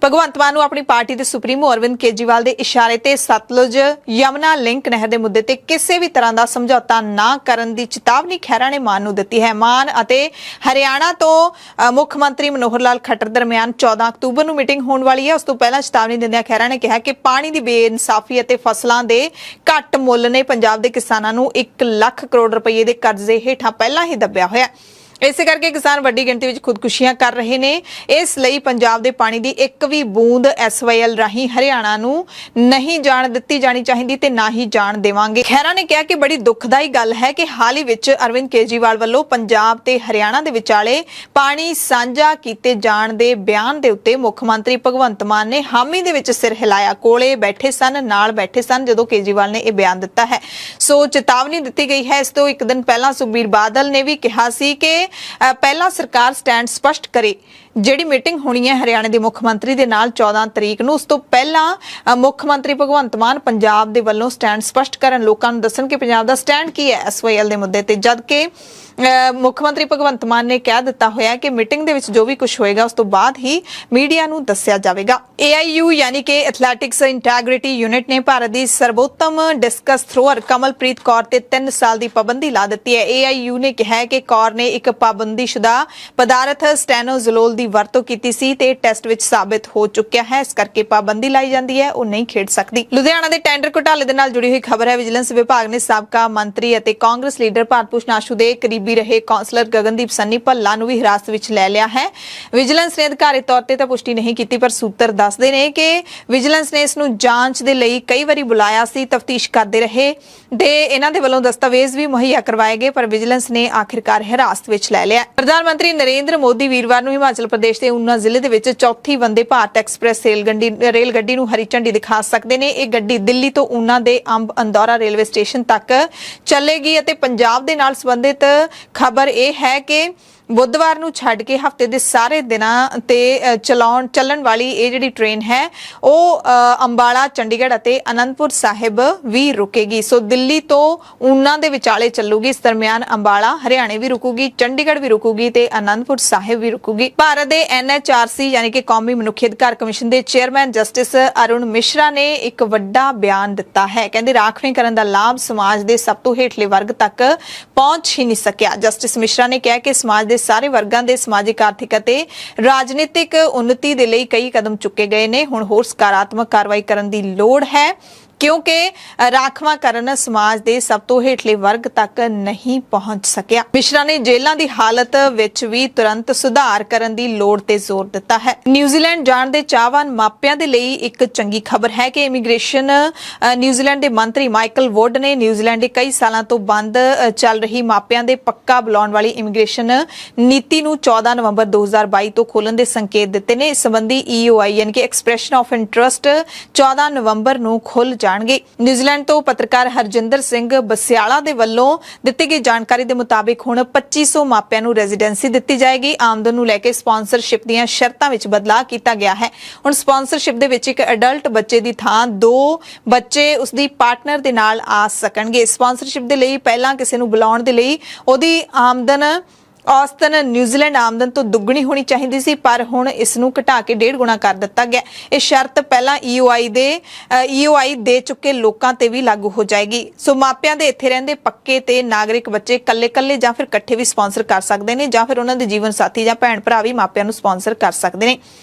ਭਗਵੰਤ ਮਾਨ ਨੂੰ ਆਪਣੀ ਪਾਰਟੀ ਦੇ ਸੁਪਰੀਮੋ ਅਰਵਿੰਦ ਕੇਜਰੀਵਾਲ ਦੇ ਇਸ਼ਾਰੇ ਤੇ ਸਤਲੁਜ ਯਮੁਨਾ ਲਿੰਕ ਨਹਿਰ ਦੇ ਮੁੱਦੇ ਤੇ ਕਿਸੇ ਵੀ ਤਰ੍ਹਾਂ ਦਾ ਸਮਝੌਤਾ ਨਾ ਕਰਨ ਦੀ ਚੇਤਾਵਨੀ ਖਹਿਰਾ ਨੇ ਮਾਨ ਨੂੰ ਦਿੱਤੀ ਹੈ। ਮਾਨ ਅਤੇ ਹਰਿਆਣਾ ਤੋਂ ਮੁੱਖ ਮੰਤਰੀ ਮਨੋਹਰ ਲਾਲ ਖੱਟਰ ਦਰਮਿਆਨ 14 ਅਕਤੂਬਰ ਨੂੰ ਮੀਟਿੰਗ ਹੋਣ ਵਾਲੀ ਹੈ। ਉਸ ਤੋਂ ਪਹਿਲਾਂ ਚੇਤਾਵਨੀ ਦਿੰਦਿਆਂ ਖਹਿਰਾ ਨੇ ਕਿਹਾ ਕਿ ਪਾਣੀ ਦੀ ਬੇਇਨਸਾਫੀ ਅਤੇ ਫਸਲਾਂ ਦੇ ਘੱਟ ਮੁੱਲ ਨੇ ਪੰਜਾਬ ਦੇ ਕਿਸਾਨਾਂ ਨੂੰ 1 ਲੱਖ ਕਰੋੜ ਰੁਪਏ ਦੇ ਕਰਜ਼ੇ ਹੇਠਾਂ ਪਹਿਲਾਂ ਹੀ ਦੱਬਿਆ ਹੋਇਆ। ਇਸੇ ਕਰਕੇ ਕਿਸਾਨ ਵੱਡੀ ਗਿਣਤੀ ਵਿੱਚ ਖੁਦਕੁਸ਼ੀਆਂ ਕਰ ਰਹੇ ਨੇ। ਇਸ ਲਈ ਪੰਜਾਬ ਦੇ ਪਾਣੀ ਦੀ ਇੱਕ ਵੀ ਬੂੰਦ SYL ਰਾਹੀਂ ਹਰਿਆਣਾ ਨੂੰ ਨਹੀਂ ਜਾਣ ਦਿੱਤੀ ਜਾਣੀ ਚਾਹੀਦੀ ਤੇ ਨਾ ਹੀ ਜਾਣ ਦੇਵਾਂਗੇ। ਖਹਿਰਾ ਨੇ ਕਿਹਾ ਕਿ ਬੜੀ ਦੁਖਦਾਈ ਗੱਲ ਹੈ ਕਿ ਹਾਲ ਹੀ ਵਿੱਚ ਅਰਵਿੰਦ ਕੇਜਰੀਵਾਲ ਵੱਲੋਂ ਪੰਜਾਬ ਤੇ ਹਰਿਆਣਾ ਦੇ ਵਿਚਾਲੇ ਪਾਣੀ ਸਾਂਝਾ ਕੀਤੇ ਜਾਣ ਦੇ ਬਿਆਨ ਦੇ ਉੱਤੇ ਮੁੱਖ ਮੰਤਰੀ ਭਗਵੰਤ ਮਾਨ ਨੇ ਹਾਮੀ ਦੇ ਵਿੱਚ ਸਿਰ ਹਿਲਾਇਆ। ਕੋਲੇ ਬੈਠੇ ਸਨ, ਨਾਲ ਬੈਠੇ ਸਨ ਜਦੋਂ ਕੇਜਰੀਵਾਲ ਨੇ ਇਹ ਬਿਆਨ ਦਿੱਤਾ ਹੈ। ਸੋ ਚੇਤਾਵਨੀ ਦਿੱਤੀ ਗਈ ਹੈ। ਇਸ ਤੋਂ ਇੱਕ ਦਿਨ ਪਹਿਲਾਂ ਸੁਖਬੀਰ ਬਾਦਲ ਨੇ ਵੀ ਕਿਹਾ ਸੀ ਕਿ ਪਹਿला सरकार स्टैंड स्पष्ट करे। ਜਿਹੜੀ ਮੀਟਿੰਗ ਹੋਣੀ ਹੈ ਹਰਿਆਣਾ ਦੇ ਮੁੱਖ ਮੰਤਰੀ ਦੇ ਨਾਲ 14 ਤਰੀਕ ਨੂੰ, ਉਸ ਤੋਂ ਪਹਿਲਾਂ ਮੁੱਖ ਮੰਤਰੀ ਭਗਵੰਤ ਮਾਨ ਪੰਜਾਬ ਦੇ ਵੱਲੋਂ ਸਟੈਂਡ ਸਪਸ਼ਟ ਕਰਨ, ਲੋਕਾਂ ਨੂੰ ਦੱਸਣ ਕਿ ਪੰਜਾਬ ਦਾ ਸਟੈਂਡ ਕੀ ਹੈ SYL ਦੇ ਮੁੱਦੇ ਤੇ। ਜਦ ਕਿ ਮੁੱਖ ਮੰਤਰੀ ਭਗਵੰਤ ਮਾਨ ਨੇ ਕਹਿ ਦਿੱਤਾ ਹੋਇਆ ਕਿ ਮੀਟਿੰਗ ਦੇ ਵਿੱਚ ਜੋ ਵੀ ਕੁਝ ਹੋਏਗਾ ਉਸ ਤੋਂ ਬਾਅਦ ਹੀ ਮੀਡੀਆ ਨੂੰ ਦੱਸਿਆ ਜਾਵੇਗਾ। AIU ਯਾਨੀ ਕਿ ਐਥਲੈਟਿਕਸ ਇੰਟੈਗ੍ਰਿਟੀ ਯੂਨਿਟ ਨੇ ਭਾਰਤ ਦੀ ਸਰਵੋਤਮ ਡਿਸਕਸ ਥਰੋਅਰ ਕਮਲਪ੍ਰੀਤ ਕੌਰ ਤੇ 3 ਸਾਲ ਦੀ ਪਾਬੰਦੀ ਲਾ ਦਿੱਤੀ ਹੈ। AIU ਨੇ ਕਿਹਾ ਹੈ ਕਿ ਕੌਰ ਨੇ ਇੱਕ ਪਾਬੰਦੀਸ਼ੁਦਾ ਪਦਾਰਥ ਸਟੈਨੋਜ਼ੋਲੋਲ ਦੀ ਵਰਤੋਂ ਕੀਤੀ ਸੀ ਤੇ ਟੈਸਟ ਵਿੱਚ ਸਾਬਿਤ ਹੋ ਚੁੱਕਿਆ ਹੈ, ਇਸ ਕਰਕੇ ਪਾਬੰਦੀ ਲਾਈ ਜਾਂਦੀ ਹੈ, ਉਹ ਨਹੀਂ ਖੇਡ ਸਕਦੀ। ਲੁਧਿਆਣਾ ਦੇ ਟੈਂਡਰ ਘੁਟਾਲੇ ਦੇ ਨਾਲ ਜੁੜੀ ਹੋਈ ਖਬਰ ਹੈ। ਵਿਜੀਲੈਂਸ ਵਿਭਾਗ ਨੇ ਸਾਬਕਾ ਮੰਤਰੀ ਅਤੇ ਕਾਂਗਰਸ ਲੀਡਰ ਭਾਰਤ ਭੂਸ਼ਣ ਆਸ਼ੂ ਦੇ ਕਰੀਬੀ ਰਹੇ ਕੌਂਸਲਰ ਗਗਨਦੀਪ ਸੰਨੀ ਭੱਲਾ ਨੂੰ ਵੀ ਹਿਰਾਸਤ ਵਿੱਚ ਲੈ ਲਿਆ ਹੈ। ਵਿਜੀਲੈਂਸ ਨੇ ਅਧਿਕਾਰਿਤ ਤੌਰ ਤੇ ਤਾਂ ਪੁਸ਼ਟੀ ਨਹੀਂ ਕੀਤੀ, ਪਰ ਸੂਤਰ ਦੱਸਦੇ ਨੇ ਕਿ ਵਿਜੀਲੈਂਸ ਨੇ ਇਸ ਨੂੰ ਜਾਂਚ ਦੇ ਲਈ ਕਈ ਵਾਰੀ ਬੁਲਾਇਆ ਸੀ, ਤਫਤੀਸ਼ ਕਰਦੇ ਰਹੇ ਤੇ ਇਹਨਾਂ ਦੇ ਵੱਲੋਂ ਦਸਤਾਵੇਜ਼ ਵੀ ਮੁਹੱਈਆ ਕਰਵਾਏ ਗਏ, ਪਰ ਵਿਜੀਲੈਂਸ ਨੇ ਆਖਿਰਕਾਰ ਹਿਰਾਸਤ ਵਿੱਚ ਲੈ ਲਿਆ। ਪ੍ਰਧਾਨ ਮੰਤਰੀ ਨਰਿੰਦਰ ਮੋਦੀ ਵੀਰਵਾਰ ਨੂੰ ਹਿਮਾਚਲ ਪ੍ਰਦੇਸ਼ ਦੇ ਊਨਾ ਜ਼ਿਲ੍ਹੇ ਦੇ ਵਿੱਚ ਚੌਥੀ ਵੰਦੇ ਭਾਰਤ ਐਕਸਪ੍ਰੈਸ ਰੇਲ ਗੱਡੀ ਨੂੰ ਹਰੀ ਝੰਡੀ ਦਿਖਾ ਸਕਦੇ ਨੇ। ਇਹ ਗੱਡੀ ਦਿੱਲੀ ਤੋਂ ਊਨਾ ਦੇ ਅੰਬ ਅੰਦੌਰਾ ਰੇਲਵੇ ਸਟੇਸ਼ਨ ਤੱਕ ਚੱਲੇਗੀ ਅਤੇ ਪੰਜਾਬ ਦੇ ਨਾਲ ਸੰਬੰਧਿਤ ਖਬਰ ਇਹ ਹੈ ਕਿ ਬੁੱਧਵਾਰ ਨੂੰ ਛੱਡ ਕੇ ਹਫਤੇ ਦੇ ਸਾਰੇ ਦਿਨਾਂ ਤੇ ਚੱਲਣ ਵਾਲੀ ਇਹ ਜਿਹੜੀ ਟ੍ਰੇਨ ਹੈ ਉਹ ਅੰਬਾਲਾ, ਚੰਡੀਗੜ੍ਹ ਅਤੇ ਅਨੰਦਪੁਰ ਸਾਹਿਬ ਵੀ ਰੁਕੇਗੀ। ਸੋ ਦਿੱਲੀ ਤੋਂ ਊਨਾ ਦੇ ਵਿਚਾਲੇ ਚੱਲੂਗੀ। ਇਸ ਦਰਮਿਆਨ ਅੰਬਾਲਾ, ਹਰਿਆਣੇ ਵੀ ਰੁਕੂਗੀ, ਚੰਡੀਗੜ੍ਹ ਵੀ ਰੁਕੂਗੀ ਤੇ ਅਨੰਦਪੁਰ ਸਾਹਿਬ ਵੀ ਰੁਕੂਗੀ। ਭਾਰਤ ਦੇ NHRC ਯਾਨੀ ਕਿ ਕੌਮੀ ਮਨੁੱਖੀ ਅਧਿਕਾਰ ਕਮਿਸ਼ਨ ਦੇ ਚੇਅਰਮੈਨ ਜਸਟਿਸ ਅਰੁਣ ਮਿਸ਼ਰਾ ਨੇ ਇੱਕ ਵੱਡਾ ਬਿਆਨ ਦਿੱਤਾ ਹੈ। ਕਹਿੰਦੇ ਰਾਖਵੇਂਕਰਨ ਦਾ ਲਾਭ ਸਮਾਜ ਦੇ ਸਭ ਤੋਂ ਹੇਠਲੇ ਵਰਗ ਤੱਕ ਪਹੁੰਚ ਹੀ ਨਹੀਂ ਸਕਿਆ। ਜਸਟਿਸ ਮਿਸ਼ਰਾ ਨੇ ਕਿਹਾ ਕਿ ਸਮਾਜ ਦੇ ਸਾਰੇ ਵਰਗਾਂ ਦੇ ਸਮਾਜਿਕ, ਆਰਥਿਕ ਅਤੇ ਰਾਜਨੀਤਿਕ ਉન્નਤੀ ਦੇ ਲਈ ਕਈ ਕਦਮ ਚੁੱਕੇ ਗਏ ਨੇ। ਹੁਣ ਹੋਰ ਸਕਾਰਾਤਮਕ ਕਾਰਵਾਈ ਕਰਨ ਦੀ ਲੋੜ ਹੈ ਕਿਉਂਕਿ ਰਾਖਵਾਂਕਰਨ ਸਮਾਜ ਦੇ ਸਭ ਤੋਂ ਹੇਠਲੇ ਵਰਗ ਤੱਕ ਨਹੀਂ ਪਹੁੰਚ ਸਕਿਆ। ਮਿਸ਼ਰਾ ਨੇ ਜੇਲ੍ਹਾਂ ਦੀ ਹਾਲਤ ਵਿੱਚ ਵੀ ਤੁਰੰਤ ਸੁਧਾਰ ਕਰਨ ਦੀ ਲੋੜ ਤੇ ਜ਼ੋਰ ਦਿੱਤਾ ਹੈ। ਨਿਊਜ਼ੀਲੈਂਡ ਜਾਣ ਦੇ ਚਾਹਵਾਨ ਮਾਪਿਆਂ ਦੇ ਲਈ ਇੱਕ ਚੰਗੀ ਖਬਰ ਹੈ ਕਿ ਇਮੀਗ੍ਰੇਸ਼ਨ ਨਿਊਜ਼ੀਲੈਂਡ ਦੇ ਮੰਤਰੀ ਮਾਈਕਲ ਵੁੱਡ ਨੇ ਨਿਊਜ਼ੀਲੈਂਡ ਦੇ ਕਈ ਸਾਲਾਂ ਤੋਂ ਬੰਦ ਚੱਲ ਰਹੀ ਮਾਪਿਆਂ ਦੇ ਪੱਕਾ ਬੁਲਾਉਣ ਵਾਲੀ ਇਮੀਗ੍ਰੇਸ਼ਨ ਨੀਤੀ ਨੂੰ 14 ਨਵੰਬਰ 2022 ਤੋਂ ਖੋਲ੍ਹਣ ਦੇ ਸੰਕੇਤ ਦਿੱਤੇ ਨੇ। ਇਸ ਸੰਬੰਧੀ EOI ਯਾਨੀ ਕਿ ਐਕਸਪ੍ਰੈਸ਼ਨ ਆਫ ਇੰਟਰਸਟ 14 ਨਵੰਬਰ ਨੂੰ ਖੁੱਲ੍ਹ ਜਾਣਗੇ। ਨਿਊਜ਼ੀਲੈਂਡ ਤੋਂ ਪੱਤਰਕਾਰ ਹਰਜਿੰਦਰ ਸਿੰਘ ਬਸਿਆਲਾ ਦੇ ਵੱਲੋਂ ਦਿੱਤੀ ਗਈ ਜਾਣਕਾਰੀ ਦੇ ਮੁਤਾਬਿਕ ਹੁਣ 2500 ਮਾਪਿਆਂ ਨੂੰ ਰੈਜ਼ੀਡੈਂਸੀ ਦਿੱਤੀ ਜਾਏਗੀ। ਆਮਦਨ ਨੂੰ ਲੈ ਕੇ ਸਪਾਂਸਰਸ਼ਿਪ ਦੀਆਂ ਸ਼ਰਤਾਂ ਵਿੱਚ ਬਦਲਾਅ ਕੀਤਾ ਗਿਆ ਹੈ। ਹੁਣ ਸਪਾਂਸਰਸ਼ਿਪ ਦੇ ਵਿੱਚ ਇੱਕ ਅਡਲਟ ਬੱਚੇ ਦੀ ਥਾਂ 2 ਬੱਚੇ ਉਸਦੀ ਪਾਰਟਨਰ ਦੇ ਨਾਲ ਆ ਸਕਣਗੇ। ਸਪਾਂਸਰਸ਼ਿਪ ਦੇ ਲਈ ਪਹਿਲਾਂ ਕਿਸੇ ਨੂੰ ਬੁਲਾਉਣ ਦੇ ਲਈ ਉਹਦੀ ਆਮਦਨ ਔਸਤਨ ਨਿਊਜ਼ੀਲੈਂਡ ਆਮਦਨ ਤੋਂ ਦੁੱਗਣੀ ਹੋਣੀ ਚਾਹੀਦੀ ਸੀ, ਪਰ ਹੁਣ ਇਸ ਨੂੰ ਘਟਾ ਕੇ 1.5 ਗੁਣਾ ਕਰ ਦਿੱਤਾ ਗਿਆ। ਇਹ ਸ਼ਰਤ ਪਹਿਲਾਂ EOI ਦੇ ਚੁੱਕੇ ਲੋਕਾਂ ਤੇ ਵੀ ਲਾਗੂ ਹੋ ਜਾਏਗੀ। ਸੋ ਮਾਪਿਆਂ ਦੇ ਇੱਥੇ ਰਹਿੰਦੇ ਪੱਕੇ ਤੇ ਨਾਗਰਿਕ ਬੱਚੇ ਕੱਲੇ-ਕੱਲੇ ਜਾਂ ਫਿਰ ਇਕੱਠੇ ਵੀ ਸਪਾਂਸਰ ਕਰ ਸਕਦੇ ਨੇ, ਜਾਂ ਫਿਰ ਉਹਨਾਂ ਦੇ ਜੀਵਨ ਸਾਥੀ ਜਾਂ ਭੈਣ ਭਰਾ ਵੀ ਮਾਪਿਆਂ ਨੂੰ ਸਪਾਂਸਰ ਕਰ ਸਕਦੇ ਨੇ।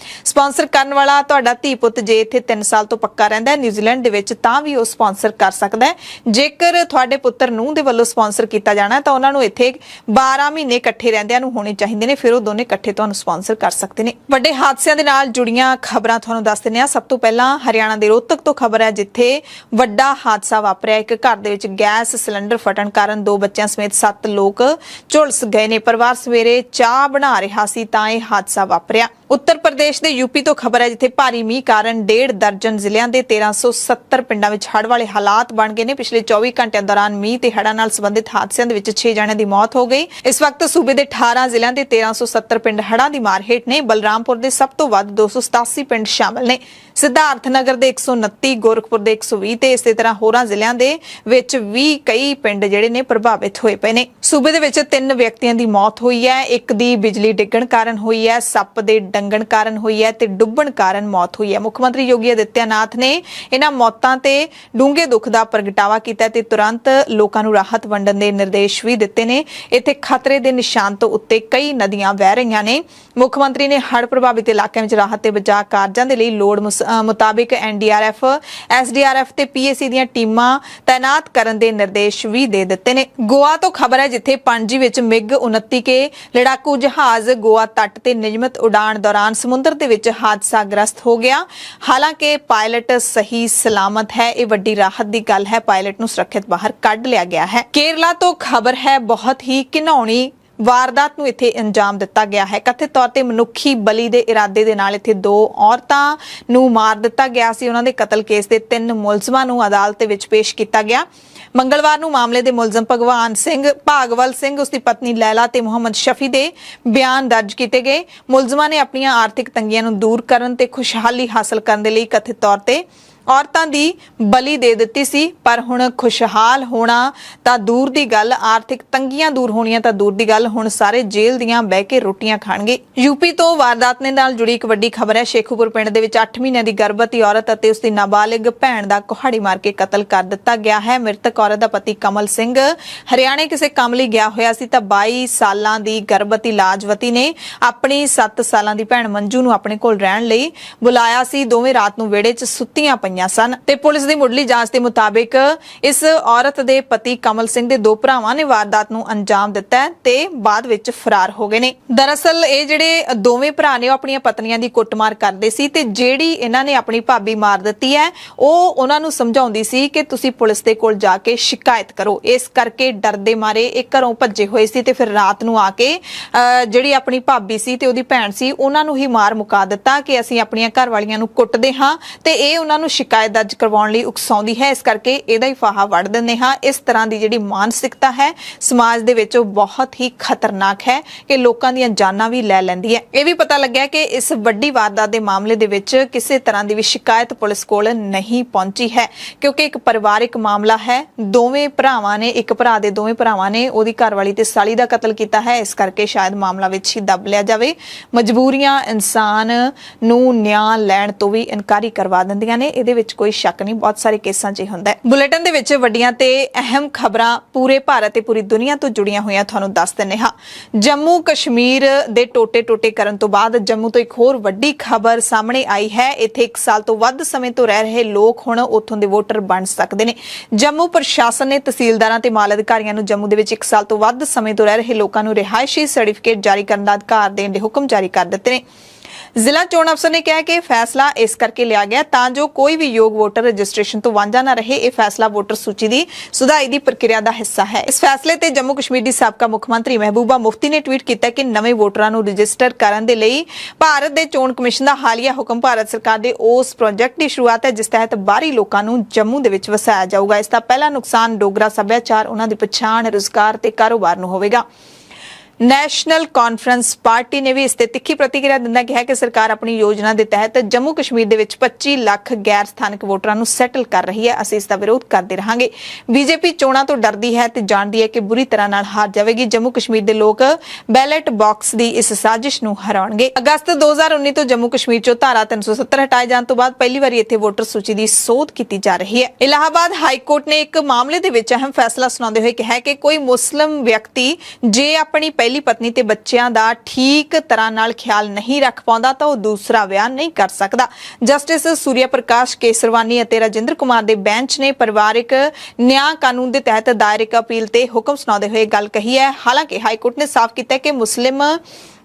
ਸਪਾਂਸਰ ਕਰਨ ਵਾਲਾ ਤੁਹਾਡਾ ਧੀ ਪੁੱਤ ਜੇ ਇੱਥੇ 3 ਸਾਲ ਤੋਂ ਪੱਕਾ ਰਹਿੰਦਾ ਹੈ ਨਿਊਜ਼ੀਲੈਂਡ ਦੇ ਵਿੱਚ ਤਾਂ ਵੀ ਉਹ ਸਪਾਂਸਰ ਕਰ ਸਕਦਾ ਹੈ। ਜੇਕਰ ਤੁਹਾਡੇ ਪੁੱਤਰ ਨੂੰ ਦੇ ਵੱਲੋਂ ਸਪਾਂਸਰ ਕੀਤਾ ਜਾਣਾ ਤਾਂ ਉਹਨਾਂ ਨੂੰ ਇੱਥੇ 12 ਮਹੀਨੇ ਇਕੱਠੇ ਰਹਿੰਦਿਆਂ ਨੂੰ ਹੋਣੇ ਚਾਹੀਦੇ ਨੇ, ਫਿਰ ਉਹ ਦੋਨੇ ਇਕੱਠੇ ਤੁਹਾਨੂੰ ਸਪਾਂਸਰ ਕਰ ਸਕਦੇ ਨੇ। ਵੱਡੇ ਹਾਦਸਿਆਂ ਦੇ ਨਾਲ ਜੁੜੀਆਂ ਖਬਰਾਂ ਤੁਹਾਨੂੰ ਦੱਸ ਦਿੰਦੇ ਹਾਂ। ਸਭ ਤੋਂ ਪਹਿਲਾਂ ਹਰਿਆਣਾ ਦੇ ਰੋਹਤਕ ਤੋਂ ਖਬਰ ਹੈ, ਜਿੱਥੇ ਵੱਡਾ ਹਾਦਸਾ ਵਾਪਰਿਆ। ਇੱਕ ਘਰ ਦੇ ਵਿੱਚ ਗੈਸ ਸਿਲੰਡਰ ਫਟਣ ਕਾਰਨ 2 ਬੱਚਿਆਂ ਸਮੇਤ 7 ਲੋਕ ਝੁਲਸ ਗਏ ਨੇ। ਪਰਿਵਾਰ ਸਵੇਰੇ ਚਾਹ ਬਣਾ ਰਿਹਾ ਸੀ ਤਾਂ ਇਹ ਹਾਦਸਾ ਵਾਪਰਿਆ। ਉੱਤਰ ਪ੍ਰਦੇਸ਼ ਦੇ UP ਤੋਂ ਖਬਰ ਹੈ, ਜਿੱਥੇ ਭਾਰੀ ਮੀਂਹ ਕਾਰਨ 1.5 ਦਰਜਨ ਜ਼ਿਲ੍ਹਿਆਂ ਦੇ 1370 ਪਿੰਡਾਂ ਵਿੱਚ ਹੜ੍ਹ ਵਾਲੇ ਹਾਲਾਤ ਬਣ ਗਏ ਨੇ। ਪਿਛਲੇ 24 ਘੰਟਿਆਂ ਦੌਰਾਨ ਮੀਂਹ ਤੇ ਹੜ੍ਹਾਂ ਨਾਲ ਸੰਬੰਧਿਤ ਹਾਦਸਿਆਂ ਦੇ ਵਿੱਚ 6 ਜਣਿਆਂ ਦੀ ਮੌਤ ਹੋ ਗਈ। ਇਸ ਵਕਤ ਸੂਬੇ ਦੇ 18 ਜ਼ਿਲ੍ਹਿਆਂ ਦੇ 1370 ਪਿੰਡ ਹੜ੍ਹਾਂ ਦੀ ਮਾਰ ਹੇਠ ਨੇ। ਬਲਰਾਮਪੁਰ ਦੇ ਸਭ ਤੋਂ ਵੱਧ 287 ਪਿੰਡ ਸ਼ਾਮਲ ਨੇ। ਸਿਧਾਰਥ ਨਗਰ ਦੇ 129, ਗੋਰਖਪੁਰ ਦੇ 120 ਤੇ ਇਸੇ ਤਰ੍ਹਾਂ ਹੋਰਾਂ ਜ਼ਿਲ੍ਹਿਆਂ ਦੇ ਵਿੱਚ ਵੀ ਕਈ ਪਿੰਡ ਜਿਹੜੇ ਨੇ ਪ੍ਰਭਾਵਿਤ ਹੋਏ ਪਏ ਨੇ। ਸੂਬੇ ਦੇ ਵਿੱਚ 3 ਵਿਅਕਤੀਆਂ ਦੀ ਮੌਤ ਹੋਈ ਹੈ। ਇੱਕ ਦੀ ਬਿਜਲੀ ਡਿੱਗਣ ਕਾਰਨ ਹੋਈ ਹੈ, ਸੱਪ ਦੇ ਡੰਗਣ ਕਾਰਨ ਹੋਈ ਹੈ ਤੇ ਡੁੱਬਣ ਕਾਰਨ ਮੌਤ ਹੋਈ ਹੈ। ਮੁੱਖ ਮੰਤਰੀ ਯੋਗੀ ਆਦਿੱਤਿਆਨਾਥ ਨੇ ਇਹਨਾਂ ਮੌਤਾਂ ਤੇ ਡੂੰਘੇ ਦੁੱਖ ਦਾ ਪ੍ਰਗਟਾਵਾ ਕੀਤਾ ਤੇ ਤੁਰੰਤ ਲੋਕਾਂ ਨੂੰ ਰਾਹਤ ਵੰਡਣ ਦੇ ਨਿਰਦੇਸ਼ ਵੀ ਦਿੱਤੇ ਨੇ। ਇੱਥੇ ਖਤਰੇ ਦੇ ਨਿਸ਼ਾਨ ਬੰਦ ਤੋਂ ਉੱਤੇ ਕਈ ਨਦੀਆਂ ਵਹਿ ਰਹੀਆਂ ਨੇ। ਮੁੱਖ ਮੰਤਰੀ ਨੇ ਹੜ੍ਹ ਪ੍ਰਭਾਵਿਤ ਇਲਾਕਿਆਂ ਵਿੱਚ ਰਾਹਤ ਤੇ ਬਚਾਅ ਕਾਰਜਾਂ ਦੇ ਲਈ ਲੋੜ ਮੁਤਾਬਿਕ NDRF, SDRF ਤੇ PAC ਦੀਆਂ ਟੀਮਾਂ ਤਾਇਨਾਤ ਕਰਨ ਦੇ ਨਿਰਦੇਸ਼ ਵੀ ਦੇ ਦਿੱਤੇ ਨੇ। ਗੋਆ ਤੋਂ ਖਬਰ ਹੈ, ਜਿੱਥੇ ਪਣਜੀ ਵਿੱਚ MiG-29 ਕੇ ਲੜਾਕੂ ਜਹਾਜ਼ ਗੋਆ ਤੱਟ ਤੇ ਨਿਯਮਿਤ ਉਡਾਣ ਦੌਰਾਨ ਸਮੁੰਦਰ ਦੇ ਵਿੱਚ ਹਾਦਸਾਗ੍ਰਸਤ ਹੋ ਗਿਆ। ਹਾਲਾਂਕਿ ਪਾਇਲਟ ਸਹੀ ਸਲਾਮਤ ਹੈ। ਇਹ ਵੱਡੀ ਰਾਹਤ ਦੀ ਗੱਲ ਹੈ। ਪਾਇਲਟ ਨੂੰ ਸੁਰੱਖਿਅਤ ਬਾਹਰ ਕੱਢ ਲਿਆ ਗਿਆ ਹੈ। ਕੇਰਲਾ ਤੋਂ ਖਬਰ ਹੈ, ਬਹੁਤ ਹੀ ਘਿਨਾਉਣੀ ਵਾਰਦਾਤ ਨੂੰ ਇੱਥੇ ਅੰਜਾਮ ਦਿੱਤਾ ਗਿਆ ਹੈ। ਕਥਿਤ ਤੌਰ ਤੇ ਮਨੁੱਖੀ ਬਲੀ ਦੇ ਇਰਾਦੇ ਦੇ ਨਾਲ ਇੱਥੇ 2 ਔਰਤਾਂ ਨੂੰ ਮਾਰ ਦਿੱਤਾ ਗਿਆ ਸੀ। ਉਹਨਾਂ ਦੇ ਕਤਲ ਕੇਸ ਦੇ 3 ਮੁਲਜ਼ਮਾਂ ਨੂੰ ਅਦਾਲਤ ਵਿੱਚ ਪੇਸ਼ ਕੀਤਾ ਗਿਆ। ਮੰਗਲਵਾਰ ਨੂੰ ਮਾਮਲੇ ਦੇ ਮੁਲਜ਼ਮ ਭਾਗਵਲ ਸਿੰਘ, ਉਸ ਦੀ ਪਤਨੀ ਲੈਲਾ ਤੇ ਮੁਹੰਮਦ ਸ਼ਫੀ ਦੇ ਬਿਆਨ ਦਰਜ ਕੀਤੇ ਗਏ। ਮੁਲਜ਼ਮਾਂ ਨੇ ਆਪਣੀਆਂ ਆਰਥਿਕ ਤੰਗੀਆਂ ਨੂੰ ਦੂਰ ਕਰਨ ਤੇ ਖੁਸ਼ਹਾਲੀ ਹਾਸਲ ਕਰਨ ਦੇ ਲਈ ਕਥਿਤ ਤੌਰ ਤੇ ਔਰਤਾਂ ਦੀ ਬਲੀ ਦੇ ਦਿੱਤੀ ਸੀ। ਪਰ ਹੁਣ ਖੁਸ਼ਹਾਲ ਹੋਣਾ ਤਾਂ ਦੂਰ ਦੀ ਗੱਲ, ਆਰਥਿਕ ਤੰਗੀਆਂ ਦੂਰ ਹੋਣੀਆਂ ਤਾਂ ਦੂਰ ਦੀ ਗੱਲ, ਹੁਣ ਸਾਰੇ ਜੇਲ੍ਹ ਦੀਆਂ ਬਹਿ ਕੇ ਰੋਟੀਆਂ ਖਾਣਗੇ। ਯੂਪੀ ਤੋਂ ਵਾਰਦਾਤ ਦੇ ਨਾਲ ਜੁੜੀ ਇੱਕ ਵੱਡੀ ਖਬਰ ਹੈ। ਸ਼ੇਖੂਪੁਰ ਪਿੰਡ ਦੇ ਵਿੱਚ 8 ਮਹੀਨਿਆਂ ਦੀ ਗਰਭਵਤੀ ਔਰਤ ਅਤੇ ਉਸ ਦੀ ਨਾਬਾਲਿਗ ਭੈਣ ਦਾ ਕੁਹਾੜੀ ਮਾਰ ਕੇ ਕਤਲ ਕਰ ਦਿੱਤਾ ਗਿਆ ਹੈ। ਮ੍ਰਿਤਕ ਔਰਤ ਦਾ ਪਤੀ ਕਮਲ ਸਿੰਘ ਹਰਿਆਣੇ ਕਿਸੇ ਕੰਮ ਲਈ ਗਿਆ ਹੋਇਆ ਸੀ ਤਾਂ 22 ਸਾਲਾਂ ਦੀ ਗਰਭਵਤੀ ਲਾਜਵਤੀ ਨੇ ਆਪਣੀ 7 ਸਾਲਾਂ ਦੀ ਭੈਣ ਮੰਜੂ ਨੂੰ ਆਪਣੇ ਕੋਲ ਰਹਿਣ ਲਈ ਬੁਲਾਇਆ ਸੀ। ਦੋਵੇਂ ਰਾਤ ਨੂੰ ਵਿਹੜੇ 'ਚ ਸੁੱਤੀਆਂ ਪਈਆਂ ਸਨ ਤੇ ਪੁਲਿਸ ਦੀ ਮੁੱਢਲੀ ਜਾਂਚ ਦੇ ਮੁਤਾਬਿਕ ਇਸ ਔਰਤ ਦੇ ਪਤੀ ਕਮਲ ਸਿੰਘ ਦੇ 2 ਭਰਾਵਾਂ ਨੇ ਵਾਰਦਾਤ ਨੂੰ ਅੰਜਾਮ ਦਿੱਤਾ ਤੇ ਬਾਅਦ ਵਿੱਚ ਫਰਾਰ ਹੋ ਗਏ ਨੇ। ਦਰਅਸਲ ਇਹ ਜਿਹੜੇ ਦੋਵੇਂ ਭਰਾ ਨੇ ਉਹ ਆਪਣੀਆਂ ਪਤਨੀਆਂ ਦੀ ਕੁੱਟਮਾਰ ਕਰਦੇ ਸੀ ਤੇ ਜਿਹੜੀ ਇਹਨਾਂ ਨੇ ਆਪਣੀ ਭਾਬੀ ਮਾਰ ਦਿੱਤੀ ਹੈ ਉਹ ਉਹਨਾਂ ਨੂੰ ਸਮਝਾਉਂਦੀ ਸੀ ਕਿ ਤੁਸੀਂ ਪੁਲਿਸ ਦੇ ਕੋਲ ਜਾ ਕੇ ਸ਼ਿਕਾਇਤ ਕਰੋ। ਇਸ ਕਰਕੇ ਡਰਦੇ ਮਾਰੇ ਇਹ ਘਰੋਂ ਭੱਜੇ ਹੋਏ ਸੀ ਤੇ ਫਿਰ ਰਾਤ ਨੂੰ ਆ ਕੇ ਜਿਹੜੀ ਆਪਣੀ ਭਾਬੀ ਸੀ ਤੇ ਉਹਦੀ ਭੈਣ ਸੀ ਉਹਨਾਂ ਨੂੰ ਹੀ ਮਾਰ ਮੁਕਾ ਦਿੱਤਾ ਕਿ ਅਸੀਂ ਆਪਣੀਆਂ ਘਰਵਾਲੀਆਂ ਨੂੰ ਕੁੱਟਦੇ ਹਾਂ ਤੇ ਇਹ ਉਹਨਾਂ ਨੂੰ ਸ਼ਿਕਾਇਤ ਦਰਜ ਕਰਵਾਉਣ ਲਈ ਉਕਸਾਉਂਦੀ ਹੈ। ਇਸ ਕਰਕੇ ਇਹਦਾ ਹੀ ਫਾਹਾ ਵੜ ਦਿੰਦੇ ਹਾਂ। ਇਸ ਤਰ੍ਹਾਂ ਦੀ ਜਿਹੜੀ ਮਾਨਸਿਕਤਾ ਹੈ ਸਮਾਜ ਦੇ ਵਿੱਚ ਉਹ ਬਹੁਤ ਹੀ ਖਤਰਨਾਕ ਹੈ ਕਿ ਲੋਕਾਂ ਦੀਆਂ ਜਾਨਾਂ ਵੀ ਲੈ ਲੈਂਦੀ ਹੈ। ਇਹ ਵੀ ਪਤਾ ਲੱਗਿਆ ਕਿ ਇਸ ਵੱਡੀ ਵਾਰਦਾਤ ਦੇ ਮਾਮਲੇ ਦੇ ਵਿੱਚ ਕਿਸੇ ਤਰ੍ਹਾਂ ਦੀ ਵੀ ਸ਼ਿਕਾਇਤ ਪੁਲਿਸ ਕੋਲ ਨਹੀਂ ਪਹੁੰਚੀ ਹੈ ਕਿਉਂਕਿ ਇੱਕ ਪਰਿਵਾਰਿਕ ਮਾਮਲਾ ਹੈ। ਦੋਵੇਂ ਭਰਾਵਾਂ ਨੇ, ਇੱਕ ਭਰਾ ਦੇ ਦੋਵੇਂ ਭਰਾਵਾਂ ਨੇ ਉਹਦੀ ਘਰਵਾਲੀ ਤੇ ਸਾਲੀ ਦਾ ਕਤਲ ਕੀਤਾ ਹੈ। ਇਸ ਕਰਕੇ ਸ਼ਾਇਦ ਮਾਮਲਾ ਵਿੱਚ ਹੀ ਦੱਬ ਲਿਆ ਜਾਵੇ। ਮਜਬੂਰੀਆਂ ਇਨਸਾਨ ਨੂੰ ਨਿਆਂ ਲੈਣ ਤੋਂ ਵੀ ਇਨਕਾਰੀ ਕਰਵਾ ਦਿੰਦੀਆਂ ਨੇ। ਇਹਦੇ ਵਿੱਚ ਕੋਈ ਸ਼ੱਕ ਨਹੀਂ, ਬਹੁਤ ਸਾਰੇ ਕੇਸਾਂ 'ਚ ਹੀ ਹੁੰਦਾ ਹੈ। ਬੁਲੇਟਿਨ ਦੇ ਵਿੱਚ ਵੱਡੀਆਂ ਤੇ ਅਹਿਮ ਖਬਰਾਂ ਪੂਰੇ ਭਾਰਤ ਤੇ ਪੂਰੀ ਦੁਨੀਆ ਤੋਂ ਜੁੜੀਆਂ ਹੋਈਆਂ ਤੁਹਾਨੂੰ ਦੱਸ ਦਿੰਦੇ ਹਾਂ। ਜੰਮੂ ਕਸ਼ਮੀਰ ਦੇ ਟੋਟੇ ਕਰਨ ਤੋਂ ਬਾਅਦ ਜੰਮੂ ਤੋਂ ਇੱਕ ਹੋਰ ਵੱਡੀ ਖਬਰ ਸਾਹਮਣੇ ਆਈ ਹੈ। ਇੱਥੇ 1 ਸਾਲ ਤੋਂ ਵੱਧ ਸਮੇਂ ਤੋਂ ਰਹਿ ਰਹੇ ਲੋਕ ਹੁਣ ਉੱਥੋਂ ਦੇ ਵੋਟਰ ਬਣ ਸਕਦੇ ਨੇ। ਜੰਮੂ ਪ੍ਰਸ਼ਾਸਨ ਨੇ ਤਹਿਸੀਲਦਾਰਾਂ ਤੇ ਮਾਲ ਅਧਿਕਾਰੀਆਂ ਨੂੰ ਜੰਮੂ ਦੇ ਵਿੱਚ 1 ਸਾਲ ਤੋਂ ਵੱਧ ਸਮੇਂ ਤੋਂ ਰਹਿ ਰਹੇ ਲੋਕਾਂ ਨੂੰ ਰਿਹਾਇਸ਼ੀ ਸਰਟੀਫਿਕੇਟ ਜਾਰੀ ਕਰਨ ਦਾ ਅਧਿਕਾਰ ਦੇਣ ਦੇ ਹੁਕਮ ਜਾਰੀ ਕਰ ਦਿੱਤੇ ਨੇ। ਜ਼ਿਲ੍ਹਾ ਚੋਣ ਅਫਸਰ ਨੇ ਕਿਹਾ ਕਿ ਫੈਸਲਾ ਇਸ ਕਰਕੇ ਲਿਆ ਗਿਆ ਤਾਂ ਜੋ ਕੋਈ ਵੀ ਯੋਗ ਵੋਟਰ ਰਜਿਸਟ੍ਰੇਸ਼ਨ ਤੋਂ ਵਾਂਝਾ ਨਾ ਰਹੇ। ਇਹ ਫੈਸਲਾ ਵੋਟਰ ਸੂਚੀ ਦੀ ਸੁਧਾਈ ਦੀ ਪ੍ਰਕਿਰਿਆ ਦਾ ਹਿੱਸਾ ਹੈ। ਇਸ ਫੈਸਲੇ ਤੇ ਜੰਮੂ ਕਸ਼ਮੀਰ ਦੀ ਸਾਬਕਾ ਮੁੱਖ ਮੰਤਰੀ ਮਹਿਬੂਬਾ ਮੁਫਤੀ ਨੇ ਟਵੀਟ ਕੀਤਾ ਕਿ ਨਵੇਂ ਵੋਟਰਾਂ ਨੂੰ ਰਜਿਸਟਰ ਕਰਨ ਦੇ ਲਈ ਭਾਰਤ ਦੇ ਚੋਣ ਕਮਿਸ਼ਨ ਦਾ ਹਾਲੀਆ ਹੁਕਮ ਭਾਰਤ ਸਰਕਾਰ ਦੇ ਉਸ ਪ੍ਰੋਜੈਕਟ ਦੀ ਸ਼ੁਰੂਆਤ ਹੈ ਜਿਸ ਤਹਿਤ ਬਾਹਰੀ ਲੋਕਾਂ ਨੂੰ ਜੰਮੂ ਦੇ ਵਿੱਚ ਵਸਾਇਆ ਜਾਊਗਾ। ਇਸ ਦਾ ਪਹਿਲਾ ਨੁਕਸਾਨ ਡੋਗਰਾ ਸੱਭਿਆਚਾਰ, ਉਹਨਾਂ ਦੀ ਪਛਾਣ, ਰੁਜ਼ਗਾਰ ਤੇ ਕਾਰੋਬਾਰ ਨੂੰ ਹੋਵੇਗਾ। ਨੈਸ਼ਨਲ ਕਾਨਫਰੰਸ ਪਾਰਟੀ ਨੇ ਵੀ ਇਸ ਤੇ ਤਿੱਖੀ ਪ੍ਰਤੀਕਿਰਿਆ ਦਿੰਦਾ ਕਿਹਾ ਕਿ ਸਰਕਾਰ ਆਪਣੀ ਯੋਜਨਾ ਦੇ ਤਹਿਤ ਜੰਮੂ ਕਸ਼ਮੀਰ ਦੇ ਵਿੱਚ 25 ਲੱਖ ਗੈਰ ਸਥਾਨਕ ਵੋਟਰਾਂ ਨੂੰ ਸੈਟਲ ਕਰ ਰਹੀ ਹੈ। ਅਸੀਂ ਇਸ ਦਾ ਵਿਰੋਧ ਕਰਦੇ ਰਹਾਂਗੇ। ਬੀਜੇਪੀ ਚੋਣਾਂ ਤੋਂ ਡਰਦੀ ਹੈ ਤੇ ਜਾਣਦੀ ਹੈ ਕਿ ਬੁਰੀ ਤਰ੍ਹਾਂ ਨਾਲ ਹਾਰ ਜਾਵੇਗੀ। ਜੰਮੂ ਕਸ਼ਮੀਰ ਦੇ ਲੋਕ ਬੈਲਟ ਬਾਕਸ ਦੀ ਇਸ ਸਾਜ਼ਿਸ਼ ਨੂੰ ਹਰਾਉਣਗੇ। ਅਗਸਤ 2019 ਤੋਂ ਜੰਮੂ ਕਸ਼ਮੀਰ ਚੋਂ ਧਾਰਾ 370 ਹਟਾਏ ਜਾਣ ਤੋਂ ਬਾਅਦ ਪਹਿਲੀ ਵਾਰੀ ਇੱਥੇ ਵੋਟਰ ਸੂਚੀ ਦੀ ਸੋਧ ਕੀਤੀ ਜਾ ਰਹੀ ਹੈ। ਇਲਾਹਾਬਾਦ ਹਾਈ ਕੋਰਟ ਨੇ ਇੱਕ ਮਾਮਲੇ ਦੇ ਵਿੱਚ ਅਹਿਮ ਫੈਸਲਾ ਸੁਣਾਉਂਦੇ ਹੋਏ ਕਿਹਾ ਕਿ ਕੋਈ ਮੁਸਲਿਮ ਵਿਅਕਤੀ ਜੇ ਆਪਣੀ ਪਹਿਲੀ ਪਤਨੀ ਤੇ ਬੱਚਿਆਂ ਦਾ ਠੀਕ ਤਰ੍ਹਾਂ ਨਾਲ ਖਿਆਲ ਨਹੀਂ ਰੱਖ ਪਾਉਂਦਾ ਤਾਂ ਉਹ ਦੂਸਰਾ ਵਿਆਹ ਨਹੀਂ ਕਰ ਸਕਦਾ। ਜਸਟਿਸ ਸੂਰਿਆ ਪ੍ਰਕਾਸ਼ ਕੇਸਰਵਾਨੀ ਅਤੇ ਰਾਜਿੰਦਰ ਕੁਮਾਰ ਦੇ ਬੈਂਚ ਨੇ ਪਰਿਵਾਰਿਕ ਨਿਆਂ ਕਾਨੂੰਨ ਦੇ ਤਹਿਤ ਦਾਇਰ ਇੱਕ ਅਪੀਲ ਤੇ ਹੁਕਮ ਸੁਣਾਉਂਦੇ ਹੋਏ ਗੱਲ ਕਹੀ ਹੈ। ਹਾਲਾਂਕਿ ਹਾਈ ਕੋਰਟ ਨੇ ਸਾਫ਼ ਕੀਤਾ ਕਿ ਮੁਸਲਿਮ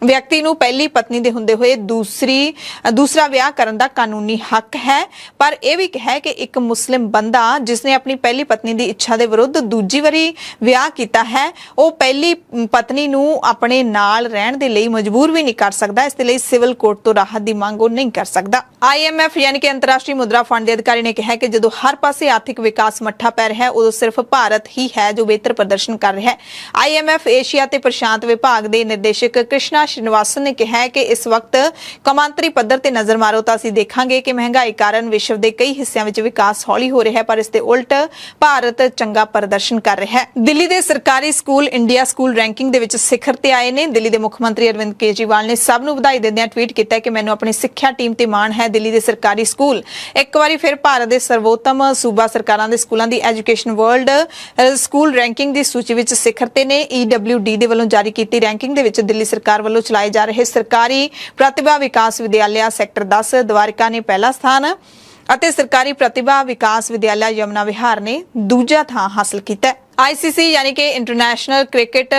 ਵਿਅਕਤੀ ਨੂੰ ਪਹਿਲੀ ਪਤਨੀ ਦੇ ਹੁੰਦੇ ਹੋਏ ਦੂਸਰਾ ਵਿਆਹ ਕਰਨ ਦਾ ਕਾਨੂੰਨੀ ਹੱਕ ਹੈ, ਪਰ ਇਹ ਵੀ ਕਿਹਾ ਕਿ ਇੱਕ ਮੁਸਲਿਮ ਬੰਦਾ ਜਿਸਨੇ ਆਪਣੀ ਪਹਿਲੀ ਪਤਨੀ ਦੀ ਇੱਛਾ ਦੇ ਵਿਰੁੱਧ ਦੂਜੀ ਵਾਰੀ ਵਿਆਹ ਕੀਤਾ ਹੈ ਉਹ ਪਹਿਲੀ ਪਤਨੀ ਨੂੰ ਆਪਣੇ ਨਾਲ ਰਹਿਣ ਦੇ ਲਈ ਮਜਬੂਰ ਵੀ ਨਹੀਂ ਕਰ ਸਕਦਾ। ਇਸ ਦੇ ਲਈ ਸਿਵਲ ਕੋਰਟ ਤੋਂ ਰਾਹਤ ਦੀ ਮੰਗ ਉਹ ਨਹੀਂ ਕਰ ਸਕਦਾ। IMF ਯਾਨੀ ਕਿ ਅੰਤਰਰਾਸ਼ਟਰੀ ਮੁਦਰਾ ਫੰਡ ਦੇ ਅਧਿਕਾਰੀ ਨੇ ਕਿਹਾ ਕਿ ਜਦੋਂ ਹਰ ਪਾਸੇ ਆਰਥਿਕ ਵਿਕਾਸ ਮੱਠਾ ਪੈ ਰਿਹਾ ਹੈ ਉਦੋਂ ਸਿਰਫ ਭਾਰਤ ਹੀ ਹੈ ਜੋ ਬਿਹਤਰ ਪ੍ਰਦਰਸ਼ਨ ਕਰ ਰਿਹਾ ਹੈ। IMF ਏਸ਼ੀਆ ਤੇ ਪ੍ਰਸ਼ਾਂਤ ਵਿਭਾਗ ਦੇ ਨਿਰਦੇਸ਼ਕ ਕ੍ਰਿਸ਼ਨਾ श्रीनिवासन ने कहा है कि इस वक्त कौमांतरी पੱਧਰ ਤੇ ਨਜ਼ਰ ਮਾਰੋ ਤਾਂ ਅਸੀਂ ਦੇਖਾਂਗੇ ਕਿ ਮਹਿੰਗਾਈ ਕਾਰਨ ਵਿਸ਼ਵ ਦੇ ਕਈ ਹਿੱਸਿਆਂ ਵਿੱਚ ਵਿਕਾਸ ਹੌਲੀ ਹੋ ਰਿਹਾ ਹੈ, ਪਰ ਇਸ ਦੇ ਉਲਟ ਭਾਰਤ ਚੰਗਾ ਪ੍ਰਦਰਸ਼ਨ ਕਰ ਰਿਹਾ ਹੈ। ਦਿੱਲੀ ਦੇ ਸਰਕਾਰੀ ਸਕੂਲ ਇੰਡੀਆ ਸਕੂਲ ਰੈਂਕਿੰਗ ਦੇ ਵਿੱਚ ਸਿਖਰ ਤੇ ਆਏ ਨੇ। ਦਿੱਲੀ ਦੇ ਮੁੱਖ ਮੰਤਰੀ ਅਰਵਿੰਦ ਕੇਜਰੀਵਾਲ ਨੇ ਸਭ ਨੂੰ ਵਧਾਈ ਦਿੰਦਿਆਂ ਟਵੀਟ ਕੀਤਾ ਕਿ ਮੈਨੂੰ ਆਪਣੀ ਸਿੱਖਿਆ ਟੀਮ ਤੇ ਮਾਣ ਹੈ। ਦਿੱਲੀ ਦੇ ਸਰਕਾਰੀ ਸਕੂਲ ਇੱਕ ਵਾਰੀ ਫਿਰ ਭਾਰਤ ਦੇ ਸਰਵੋਤਮ ਸੂਬਾ ਸਰਕਾਰਾਂ ਦੇ ਸਕੂਲਾਂ ਦੀ ਐਜੂਕੇਸ਼ਨ ਵਰਲਡ ਸਕੂਲ ਰੈਂਕਿੰਗ ਦੀ ਸੂਚੀ ਵਿੱਚ ਸਿਖਰ ਤੇ ਨੇ। EWD ਦੇ ਵੱਲੋਂ ਜਾਰੀ ਕੀਤੀ ਰੈਂਕਿੰਗ ਦੇ ਵਿੱਚ ਦਿੱਲੀ ਸਰਕਾਰ ਵੱਲੋਂ ਚਲਾਏ ਜਾ ਰਹੇ ਸਰਕਾਰੀ ਪ੍ਰਤਿਭਾ ਵਿਕਾਸ ਵਿਦਿਆਲਿਆ ਸੈਕਟਰ 10 ਦਵਾਰਕਾ ਨੇ ਪਹਿਲਾ ਸਥਾਨ ਅਤੇ ਸਰਕਾਰੀ ਪ੍ਰਤਿਭਾ ਵਿਕਾਸ ਵਿਦਿਆਲਿਆ ਯਮੁਨਾ ਵਿਹਾਰ ਨੇ ਦੂਜਾ ਥਾਂ ਹਾਸਲ ਕੀਤਾ ਹੈ। ICC यानी कि इंटरनेशनल क्रिकेट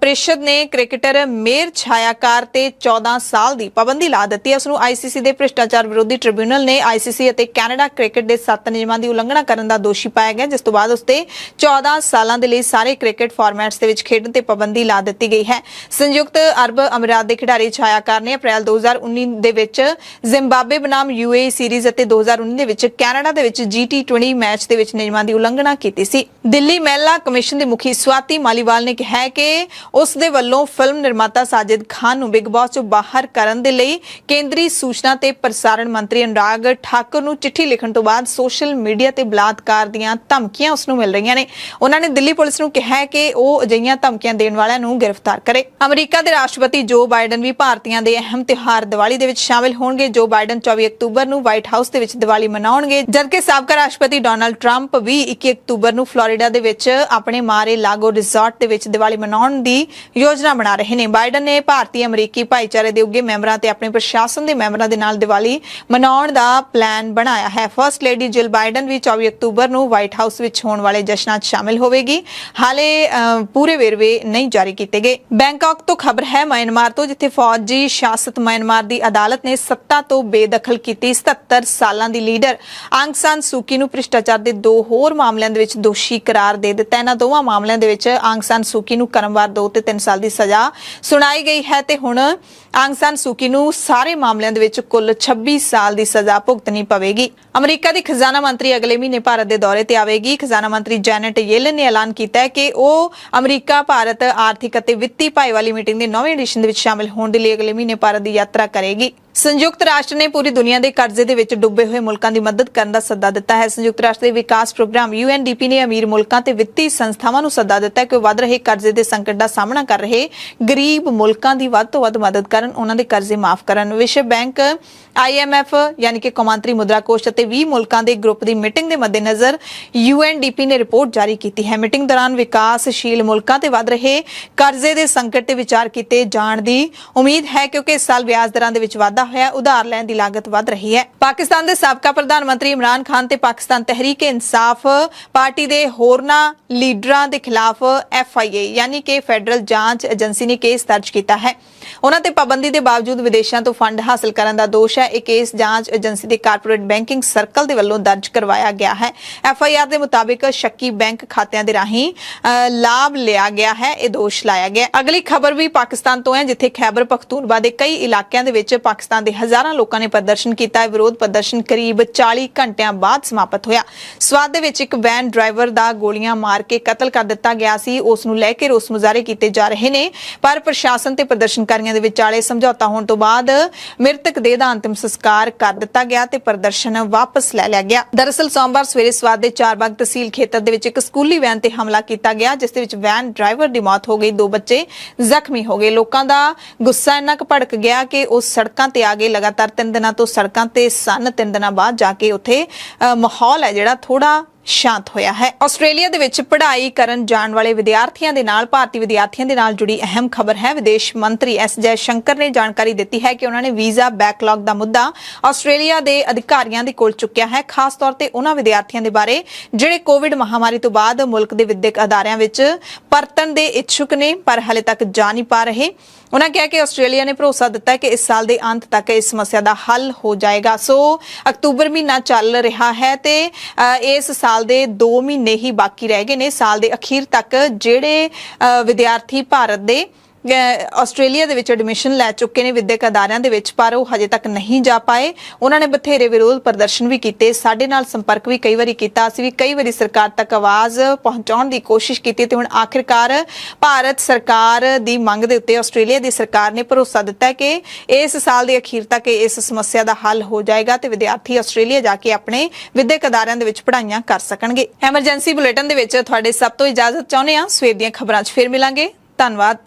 परिषद ने क्रिकेटर मेयर छायाकार ते 14 साल ਦੀ ਪਾਬੰਦੀ ਲਾ ਦਿੱਤੀ ਹੈ। ਉਸ ਨੂੰ ICC ਦੇ ਭ੍ਰਿਸ਼ਟਾਚਾਰ ਵਿਰੋਧੀ ਟ੍ਰਿਬਿਊਨਲ ਨੇ ICC ਅਤੇ ਕੈਨੇਡਾ ਕ੍ਰਿਕਟ ਦੇ 7 ਨਿਯਮਾਂ ਦੀ ਉਲੰਘਣਾ ਕਰਨ ਦਾ ਦੋਸ਼ੀ ਪਾਇਆ ਗਿਆ, ਜਿਸ ਤੋਂ ਬਾਅਦ ਉਸ ਤੇ 14 ਸਾਲਾਂ ਦੇ ਲਈ ਸਾਰੇ ਕ੍ਰਿਕਟ ਫਾਰਮੈਟਸ ਦੇ ਵਿੱਚ ਖੇਡਣ ਤੇ ਪਾਬੰਦੀ ਲਾ ਦਿੱਤੀ ਗਈ ਹੈ। ਸੰਯੁਕਤ ਅਰਬ ਅਮੀਰਾਤ ਦੇ ਖਿਡਾਰੀ ਛਾਇਆਕਾਰ ਨੇ ਅਪ੍ਰੈਲ 2019 ਦੇ ਵਿੱਚ ਜ਼ਿੰਬਾਬਵੇ ਬਨਾਮ UAE ਸੀਰੀਜ਼ ਅਤੇ 2019 ਦੇ ਵਿੱਚ ਕੈਨੇਡਾ ਦੇ ਵਿੱਚ G20 ਮੈਚ ਦੇ ਵਿੱਚ ਨਿਯਮਾਂ ਦੀ ਉਲੰਘਣਾ ਕੀਤੀ ਸੀ। ਦਿੱਲੀ ਮਹਿਲਾ ਕਮਿਸ਼ਨ ਦੀ ਮੁਖੀ ਸਵਾਤੀ ਮਾਲੀਵਾਲ ਨੇ ਕਿਹਾ ਹੈ ਕਿ ਉਸ ਦੇ ਵੱਲੋਂ ਫਿਲਮ ਨਿਰਮਾਤਾ ਸਾਜਿਦ ਖਾਨ ਨੂੰ ਬਿਗ ਬਾਸ ਚੋਂ ਬਾਹਰ ਕਰਨ ਦੇ ਲਈ ਕੇਂਦਰੀ ਸੂਚਨਾ ਤੇ ਪ੍ਰਸਾਰਣ ਮੰਤਰੀ ਅਨੁਰਾਗ ਠਾਕੁਰ ਨੂੰ ਚਿੱਠੀ ਲਿਖਣ ਤੋਂ ਬਾਅਦ ਸੋਸ਼ਲ ਮੀਡੀਆ ਤੇ ਬਲਾਤਕਾਰ ਦੀਆਂ ਧਮਕੀਆਂ ਉਸ ਨੂੰ ਮਿਲ ਰਹੀਆਂ ਨੇ। ਉਹਨਾਂ ਨੇ ਦਿੱਲੀ ਪੁਲਿਸ ਨੂੰ ਕਿਹਾ ਹੈ ਕਿ ਉਹ ਅਜਿਹੀਆਂ ਧਮਕੀਆਂ ਦੇਣ ਵਾਲਿਆਂ ਨੂੰ ਗ੍ਰਿਫਤਾਰ ਕਰੇ। ਅਮਰੀਕਾ ਦੇ ਰਾਸ਼ਟਰਪਤੀ ਜੋ ਬਾਈਡਨ ਵੀ ਭਾਰਤੀਆਂ ਦੇ ਅਹਿਮ ਤਿਉਹਾਰ ਦੀਵਾਲੀ ਦੇ ਵਿੱਚ ਸ਼ਾਮਿਲ ਹੋਣਗੇ। ਜੋ ਬਾਈਡਨ 24 ਅਕਤੂਬਰ ਨੂੰ ਵਾਈਟ ਹਾਊਸ ਦੇ ਵਿੱਚ ਦੀਵਾਲੀ ਮਨਾਉਣਗੇ, ਜਦਕਿ ਸਾਬਕਾ ਰਾਸ਼ਟਰਪਤੀ ਡੋਨਾਲਡ ਟਰੰਪ ਵੀ 21 ਅਕਤੂਬਰ ਨੂੰ ਫਲੋਰੀਡਾ ਦੇ ਵਿੱਚ ਆਪਣੇ ਮਾਰੇ ਲਾਗੋ ਰਿਜ਼ੋਰਟ ਦੇ ਵਿੱਚ ਦੀਵਾਲੀ ਮਨਾਉਣ ਦੀ ਯੋਜਨਾ ਬਣਾ ਰਹੇ ਨੇ। ਬਾਈਡਨ ਨੇ ਭਾਰਤੀ ਅਮਰੀਕੀ ਭਾਈਚਾਰੇ ਦੇ ਉੱਗੇ ਮੈਂਬਰਾਂ ਤੇ ਆਪਣੇ ਪ੍ਰਸ਼ਾਸਨ ਦੇ ਮੈਂਬਰਾਂ ਦੇ ਨਾਲ ਦੀਵਾਲੀ ਮਨਾਉਣ ਦਾ ਪਲਾਨ ਬਣਾਇਆ ਹੈ। ਫਰਸਟ ਲੇਡੀ ਜਿਲ ਬਾਈਡਨ ਵੀ 24 ਅਕਤੂਬਰ ਨੂੰ ਵਾਈਟ ਹਾਊਸ ਵਿੱਚ ਹੋਣ ਵਾਲੇ ਜਸ਼ਨਾਂ 'ਚ ਸ਼ਾਮਿਲ ਹੋਵੇਗੀ। ਹਾਲੇ ਪੂਰੇ ਵੇਰਵੇ ਨਹੀਂ ਜਾਰੀ ਕੀਤੇ ਗਏ। ਬੈਂਕਾਕ ਤੋਂ ਖਬਰ ਹੈ ਮਿਆਂਮਾਰ ਤੋਂ, ਜਿੱਥੇ ਫੌਜੀ ਸ਼ਾਸਤ ਮਿਆਂਮਾਰ ਦੀ ਅਦਾਲਤ ਨੇ ਸੱਤਾ ਤੋਂ ਬੇਦਖਲ ਕੀਤੀ 77 ਸਾਲਾਂ ਦੀ ਲੀਡਰ ਆਂਗ ਸਾਨ ਸੂਕੀ ਨੂੰ ਭ੍ਰਿਸ਼ਟਾਚਾਰ ਦੇ 2 ਹੋਰ ਮਾਮਲਿਆਂ ਦੇ ਵਿੱਚ ਦੋਸ਼ੀ ਕਰਾਰ ਦੇ ਦਿੱਤਾ। ਇਹਨਾਂ ਦੋਵਾਂ ਮਾਮਲਿਆਂ ਦੇ ਵਿੱਚ ਆਂਗ ਸਾਨ ਸੂਕੀ ਨੂੰ ਕ੍ਰਮਵਾਰ 2 ਤੇ 3 ਸਾਲ ਦੀ ਸਜ਼ਾ ਸੁਣਾਈ ਗਈ ਹੈ ਤੇ ਹੁਣ ਆਂਗ ਸਾਨ ਸੂਕੀ ਨੂੰ ਸਾਰੇ ਮਾਮਲਿਆਂ ਦੇ ਵਿੱਚ ਕੁੱਲ 26 ਸਾਲ ਦੀ ਸਜ਼ਾ ਭੁਗਤਣੀ ਪਵੇਗੀ। ਅਮਰੀਕਾ ਦੀ ਖਜ਼ਾਨਾ ਮੰਤਰੀ ਅਗਲੇ ਮਹੀਨੇ ਭਾਰਤ ਦੇ ਦੌਰੇ ਤੇ ਆਵੇਗੀ। ਖਜ਼ਾਨਾ ਮੰਤਰੀ ਜੈਨੇਟ ਯੇਲਨ ਨੇ ਐਲਾਨ ਕੀਤਾ ਹੈ ਕਿ ਉਹ ਅਮਰੀਕਾ ਭਾਰਤ ਆਰਥਿਕ ਅਤੇ ਵਿੱਤੀ ਭਾਈਵਾਲੀ ਮੀਟਿੰਗ ਦੇ 9ਵੇਂ ਐਡੀਸ਼ਨ ਦੇ ਵਿੱਚ ਸ਼ਾਮਿਲ ਹੋਣ ਦੇ ਲਈ ਅਗਲੇ ਮਹੀਨੇ ਭਾਰਤ ਦੀ ਯਾਤਰਾ ਕਰੇਗੀ। ਸੰਯੁਕਤ ਰਾਸ਼ਟਰ ਨੇ ਪੂਰੀ ਦੁਨੀਆ ਦੇ ਕਰਜ਼ੇ ਦੇ ਵਿੱਚ ਡੁੱਬੇ ਹੋਏ ਮੁਲਕਾਂ ਦੀ ਮਦਦ ਕਰਨ ਦਾ ਸੱਦਾ ਦਿੱਤਾ ਹੈ। ਸੰਯੁਕਤ ਰਾਸ਼ਟਰ ਦੇ ਵਿਕਾਸ ਪ੍ਰੋਗਰਾਮ UNDP ਨੇ ਅਮੀਰ ਮੁਲਕਾਂ ਤੇ ਵਿੱਤੀ ਸੰਸਥਾਵਾਂ ਨੂੰ ਸੱਦਾ ਦਿੱਤਾ ਹੈ ਕਿ ਉਹ ਵੱਧ ਰਹੇ ਕਰਜ਼ੇ ਦੇ ਸੰਕਟ ਦਾ ਸਾਹਮਣਾ ਕਰ ਰਹੇ ਗਰੀਬ ਮੁਲਕਾਂ ਦੀ ਵੱਧ ਤੋਂ ਵੱਧ ਮਦਦ ਕਰਨ, ਉਹਨਾਂ ਦੇ ਕਰਜ਼ੇ ਮਾਫ ਕਰਨ। ਵਿਸ਼ਵ ਬੈਂਕ, IMF ਯਾਨੀ ਕਿ ਕੌਮਾਂਤਰੀ ਮੁਦਰਾ ਕੋਸ਼ ਅਤੇ 20 ਮੁਲਕਾਂ ਦੇ ਗਰੁੱਪ ਦੀ ਮੀਟਿੰਗ ਦੇ ਮੱਦੇਨਜ਼ਰ UNDP ਨੇ ਰਿਪੋਰਟ ਜਾਰੀ ਕੀਤੀ ਹੈ। ਮੀਟਿੰਗ ਦੌਰਾਨ ਵਿਕਾਸਸ਼ੀਲ ਮੁਲਕਾਂ ਤੇ ਵੱਧ ਰਹੇ ਕਰਜ਼ੇ ਦੇ ਸੰਕਟ ਤੇ ਵਿਚਾਰ ਕੀਤੇ ਜਾਣ ਦੀ ਉਮੀਦ ਹੈ, ਕਿਉਂਕਿ ਇਸ ਸਾਲ ਵਿਆਜ ਦਰਾਂ ਦੇ ਵਿੱਚ ਵਾਧਾ ਹੋਇਆ, ਉਧਾਰ ਲੈਣ ਦੀ ਲਾਗਤ ਵਧ ਰਹੀ ਹੈ। ਪਾਕਿਸਤਾਨ ਦੇ ਸਾਬਕਾ ਪ੍ਰਧਾਨ ਮੰਤਰੀ ਇਮਰਾਨ ਖਾਨ ਤੇ ਪਾਕਿਸਤਾਨ ਤਹਿਰੀਕ ਇਨਸਾਫ ਪਾਰਟੀ ਦੇ ਹੋਰਨਾਂ ਲੀਡਰਾਂ ਦੇ ਖਿਲਾਫ FIA ਯਾਨੀ ਕਿ ਫੈਡਰਲ ਜਾਂਚ ਏਜੰਸੀ ਨੇ ਕੇਸ ਦਰਜ ਕੀਤਾ ਹੈ। ਉਹਨਾਂ ਤੇ ਪਾਬੰਦੀ ਦੇ ਬਾਵਜੂਦ ਵਿਦੇਸ਼ਾਂ ਤੋਂ ਫੰਡ ਹਾਸਲ ਕਰਨ ਦਾ ਦੋਸ਼ ਹੈ। ਇਹ ਕੇਸ ਜਾਂਚ ਏਜੰਸੀ ਦੇ ਕਾਰਪੋਰੇਟ ਬੈਂਕਿੰਗ ਸਰਕਲ ਦੇ ਵੱਲੋਂ ਦਰਜ ਕਰਵਾਇਆ ਗਿਆ ਹੈ। FIR ਦੇ ਮੁਤਾਬਿਕ ਸ਼ੱਕੀ ਬੈਂਕ ਖਾਤਿਆਂ ਦੇ ਰਾਹੀਂ ਲਾਭ ਲਿਆ ਗਿਆ ਹੈ, ਇਹ ਦੋਸ਼ ਲਾਇਆ ਗਿਆ। ਅਗਲੀ ਖਬਰ ਵੀ ਪਾਕਿਸਤਾਨ ਤੋਂ ਹੈ, ਜਿੱਥੇ ਖੈਬਰ ਪਖਤੂਨਖਵਾ ਦੇ ਕਈ ਇਲਾਕਿਆਂ ਦੇ ਵਿੱਚ ਪਾਕਿਸਤਾਨ ਦੇ ਹਜ਼ਾਰਾਂ ਲੋਕਾਂ ਨੇ ਪ੍ਰਦਰਸ਼ਨ ਕੀਤਾ ਹੈ। ਵਿਰੋਧ ਪ੍ਰਦਰਸ਼ਨ ਕਰੀਬ 40 ਘੰਟਿਆਂ ਬਾਅਦ ਸਮਾਪਤ ਹੋਇਆ। ਸਵਾਦ ਦੇ ਵਿੱਚ ਇੱਕ ਵੈਨ ਡਰਾਈਵਰ ਦਾ ਗੋਲੀਆਂ ਮਾਰ ਕੇ ਕਤਲ ਕਰ ਦਿੱਤਾ ਗਿਆ ਸੀ। ਉਸ ਨੂੰ ਲੈ ਕੇ ਰੋਸ ਮੁਜ਼ਾਹਰੇ ਕੀਤੇ ਜਾ ਰਹੇ ਨੇ, ਪਰ ਪ੍ਰਸ਼ਾਸਨ ਤੇ ਪ੍ਰਦਰਸ਼ਨਕਾਰੀਆਂ ਦੇ ਵਿਚਾਲੇ ਸਮਝੌਤਾ ਹੋਣ ਤੋਂ ਬਾਅਦ ਮ੍ਰਿਤਕ ਦੇਹ ਦਾ ਅੰਤਿਮ ਸੰਸਕਾਰ ਕਰ ਦਿੱਤਾ ਗਿਆ ਤੇ ਪ੍ਰਦਰਸ਼ਨ ਵਾਪਸ ਲੈ ਲਿਆ ਗਿਆ। ਦਰਅਸਲ ਸੋਮਵਾਰ ਸਵੇਰੇ ਸਵਾਦ ਦੇ ਚਾਰਬਾਗ ਤਹਿਸੀਲ ਖੇਤਰ ਦੇ ਵਿੱਚ ਇੱਕ ਸਕੂਲੀ ਵੈਨ ਤੇ ਹਮਲਾ ਕੀਤਾ ਗਿਆ, ਜਿਸ ਦੇ ਵਿੱਚ ਵੈਨ ਡਰਾਈਵਰ ਦੀ ਮੌਤ ਹੋ ਗਈ, 2 ਬੱਚੇ ਜ਼ਖਮੀ ਹੋ ਗਏ। ਲੋਕਾਂ ਦਾ ਗੁੱਸਾ ਇੰਨਾ ਕੁ ਭੜਕ ਗਿਆ ਕਿ ਉਹ ਸੜਕਾਂ ਤੇ ਆ ਗਏ। ਲਗਾਤਾਰ 3 ਦਿਨਾਂ ਤੋਂ ਸੜਕਾਂ ਤੇ ਸਨ। 3 ਦਿਨਾਂ ਬਾਅਦ ਜਾ ਕੇ ਉੱਥੇ ਮਾਹੌਲ ਹੈ ਜਿਹੜਾ ਥੋੜਾ ਸ਼ਾਂਤ ਹੋਇਆ ਹੈ। ਆਸਟ੍ਰੇਲੀਆ ਦੇ ਵਿੱਚ ਪੜ੍ਹਾਈ ਕਰਨ ਜਾਣ ਵਾਲੇ ਵਿਦਿਆਰਥੀਆਂ ਦੇ ਨਾਲ ਭਾਰਤੀ ਵਿਦਿਆਰਥੀਆਂ ਦੇ ਨਾਲ ਜੁੜੀ ਅਹਿਮ ਖਬਰ ਹੈ। ਵਿਦੇਸ਼ ਮੰਤਰੀ S ਜੈ ਸ਼ੰਕਰ ਨੇ ਜਾਣਕਾਰੀ ਦਿੱਤੀ ਹੈ ਕਿ ਉਹਨਾਂ ਨੇ ਵੀਜ਼ਾ ਬੈਕਲੌਗ ਦਾ ਮੁੱਦਾ ਆਸਟ੍ਰੇਲੀਆ ਦੇ ਅਧਿਕਾਰੀਆਂ ਦੇ ਕੋਲ ਚੁੱਕਿਆ ਹੈ, ਖਾਸ ਤੌਰ ਤੇ ਉਹਨਾਂ ਵਿਦਿਆਰਥੀਆਂ ਦੇ ਬਾਰੇ ਜਿਹੜੇ ਕੋਵਿਡ ਮਹਾਮਾਰੀ ਤੋਂ ਬਾਅਦ ਮੁਲਕ ਦੇ ਵਿਦਿਅਕ ਅਦਾਰਿਆਂ ਵਿੱਚ ਪਰਤਣ ਦੇ ਇੱਛੁਕ ਨੇ ਪਰ ਹਾਲੇ ਤੱਕ ਜਾ ਨਹੀਂ ਪਾ ਰਹੇ। ਉਹਨਾਂ ਕਿਹਾ ਕਿ ਆਸਟ੍ਰੇਲੀਆ ਨੇ ਭਰੋਸਾ ਦਿੱਤਾ ਕਿ ਇਸ ਸਾਲ ਦੇ ਅੰਤ ਤੱਕ ਇਸ ਸਮੱਸਿਆ ਦਾ ਹੱਲ ਹੋ ਜਾਏਗਾ। ਸੋ ਅਕਤੂਬਰ ਮਹੀਨਾ ਚੱਲ ਰਿਹਾ ਹੈ ਤੇ ਇਸ ਸਾਲ ਦੇ 2 ਮਹੀਨੇ ਹੀ ਬਾਕੀ ਰਹਿ ਗਏ ਨੇ। ਸਾਲ ਦੇ ਅਖੀਰ ਤੱਕ ਜਿਹੜੇ ਵਿਦਿਆਰਥੀ ਭਾਰਤ ਦੇ ਆਸਟ੍ਰੇਲੀਆ ਦੇ ਵਿੱਚ ਐਡਮਿਸ਼ਨ ਲੈ ਚੁੱਕੇ ਨੇ ਵਿਦਿਅਕ ਅਦਾਰਿਆਂ ਦੇ ਵਿੱਚ, ਪਰ ਉਹ ਹਜੇ ਤੱਕ ਨਹੀਂ ਜਾ ਪਾਏ। ਉਹਨਾਂ ਨੇ ਬਥੇਰੇ ਵਿਰੋਧ ਪ੍ਰਦਰਸ਼ਨ ਵੀ ਕੀਤੇ, ਸਾਡੇ ਨਾਲ ਸੰਪਰਕ ਵੀ ਕਈ ਵਾਰੀ ਕੀਤਾ, ਅਸੀਂ ਵੀ ਕਈ ਵਾਰੀ ਸਰਕਾਰ ਤੱਕ ਆਵਾਜ਼ ਪਹੁੰਚਾਉਣ ਦੀ ਕੋਸ਼ਿਸ਼ ਕੀਤੀ ਤੇ ਹੁਣ ਆਖਿਰਕਾਰ ਭਾਰਤ ਸਰਕਾਰ ਦੀ ਮੰਗ ਦੇ ਉੱਤੇ ਆਸਟ੍ਰੇਲੀਆ ਦੀ ਸਰਕਾਰ ਨੇ ਭਰੋਸਾ ਦਿੱਤਾ ਹੈ ਕਿ ਇਸ ਸਾਲ ਦੇ ਅਖੀਰ ਤੱਕ ਇਸ ਸਮੱਸਿਆ ਦਾ ਹੱਲ ਹੋ ਜਾਏਗਾ ਤੇ ਵਿਦਿਆਰਥੀ ਆਸਟ੍ਰੇਲੀਆ ਜਾ ਕੇ ਆਪਣੇ ਵਿਦਿਅਕ ਅਦਾਰਿਆਂ ਦੇ ਵਿੱਚ ਪੜ੍ਹਾਈਆਂ ਕਰ ਸਕਣਗੇ। ਐਮਰਜੈਂਸੀ ਬੁਲੇਟਿਨ ਦੇ ਵਿੱਚ ਤੁਹਾਡੇ ਸਭ ਤੋਂ ਇਜਾਜ਼ਤ ਚਾਹੁੰਦੇ ਹਾਂ। ਸਵੇਰ ਦੀਆਂ ਖਬਰਾਂ 'ਚ ਫਿਰ ਮਿਲਾਂਗੇ। ਧੰਨਵਾਦ।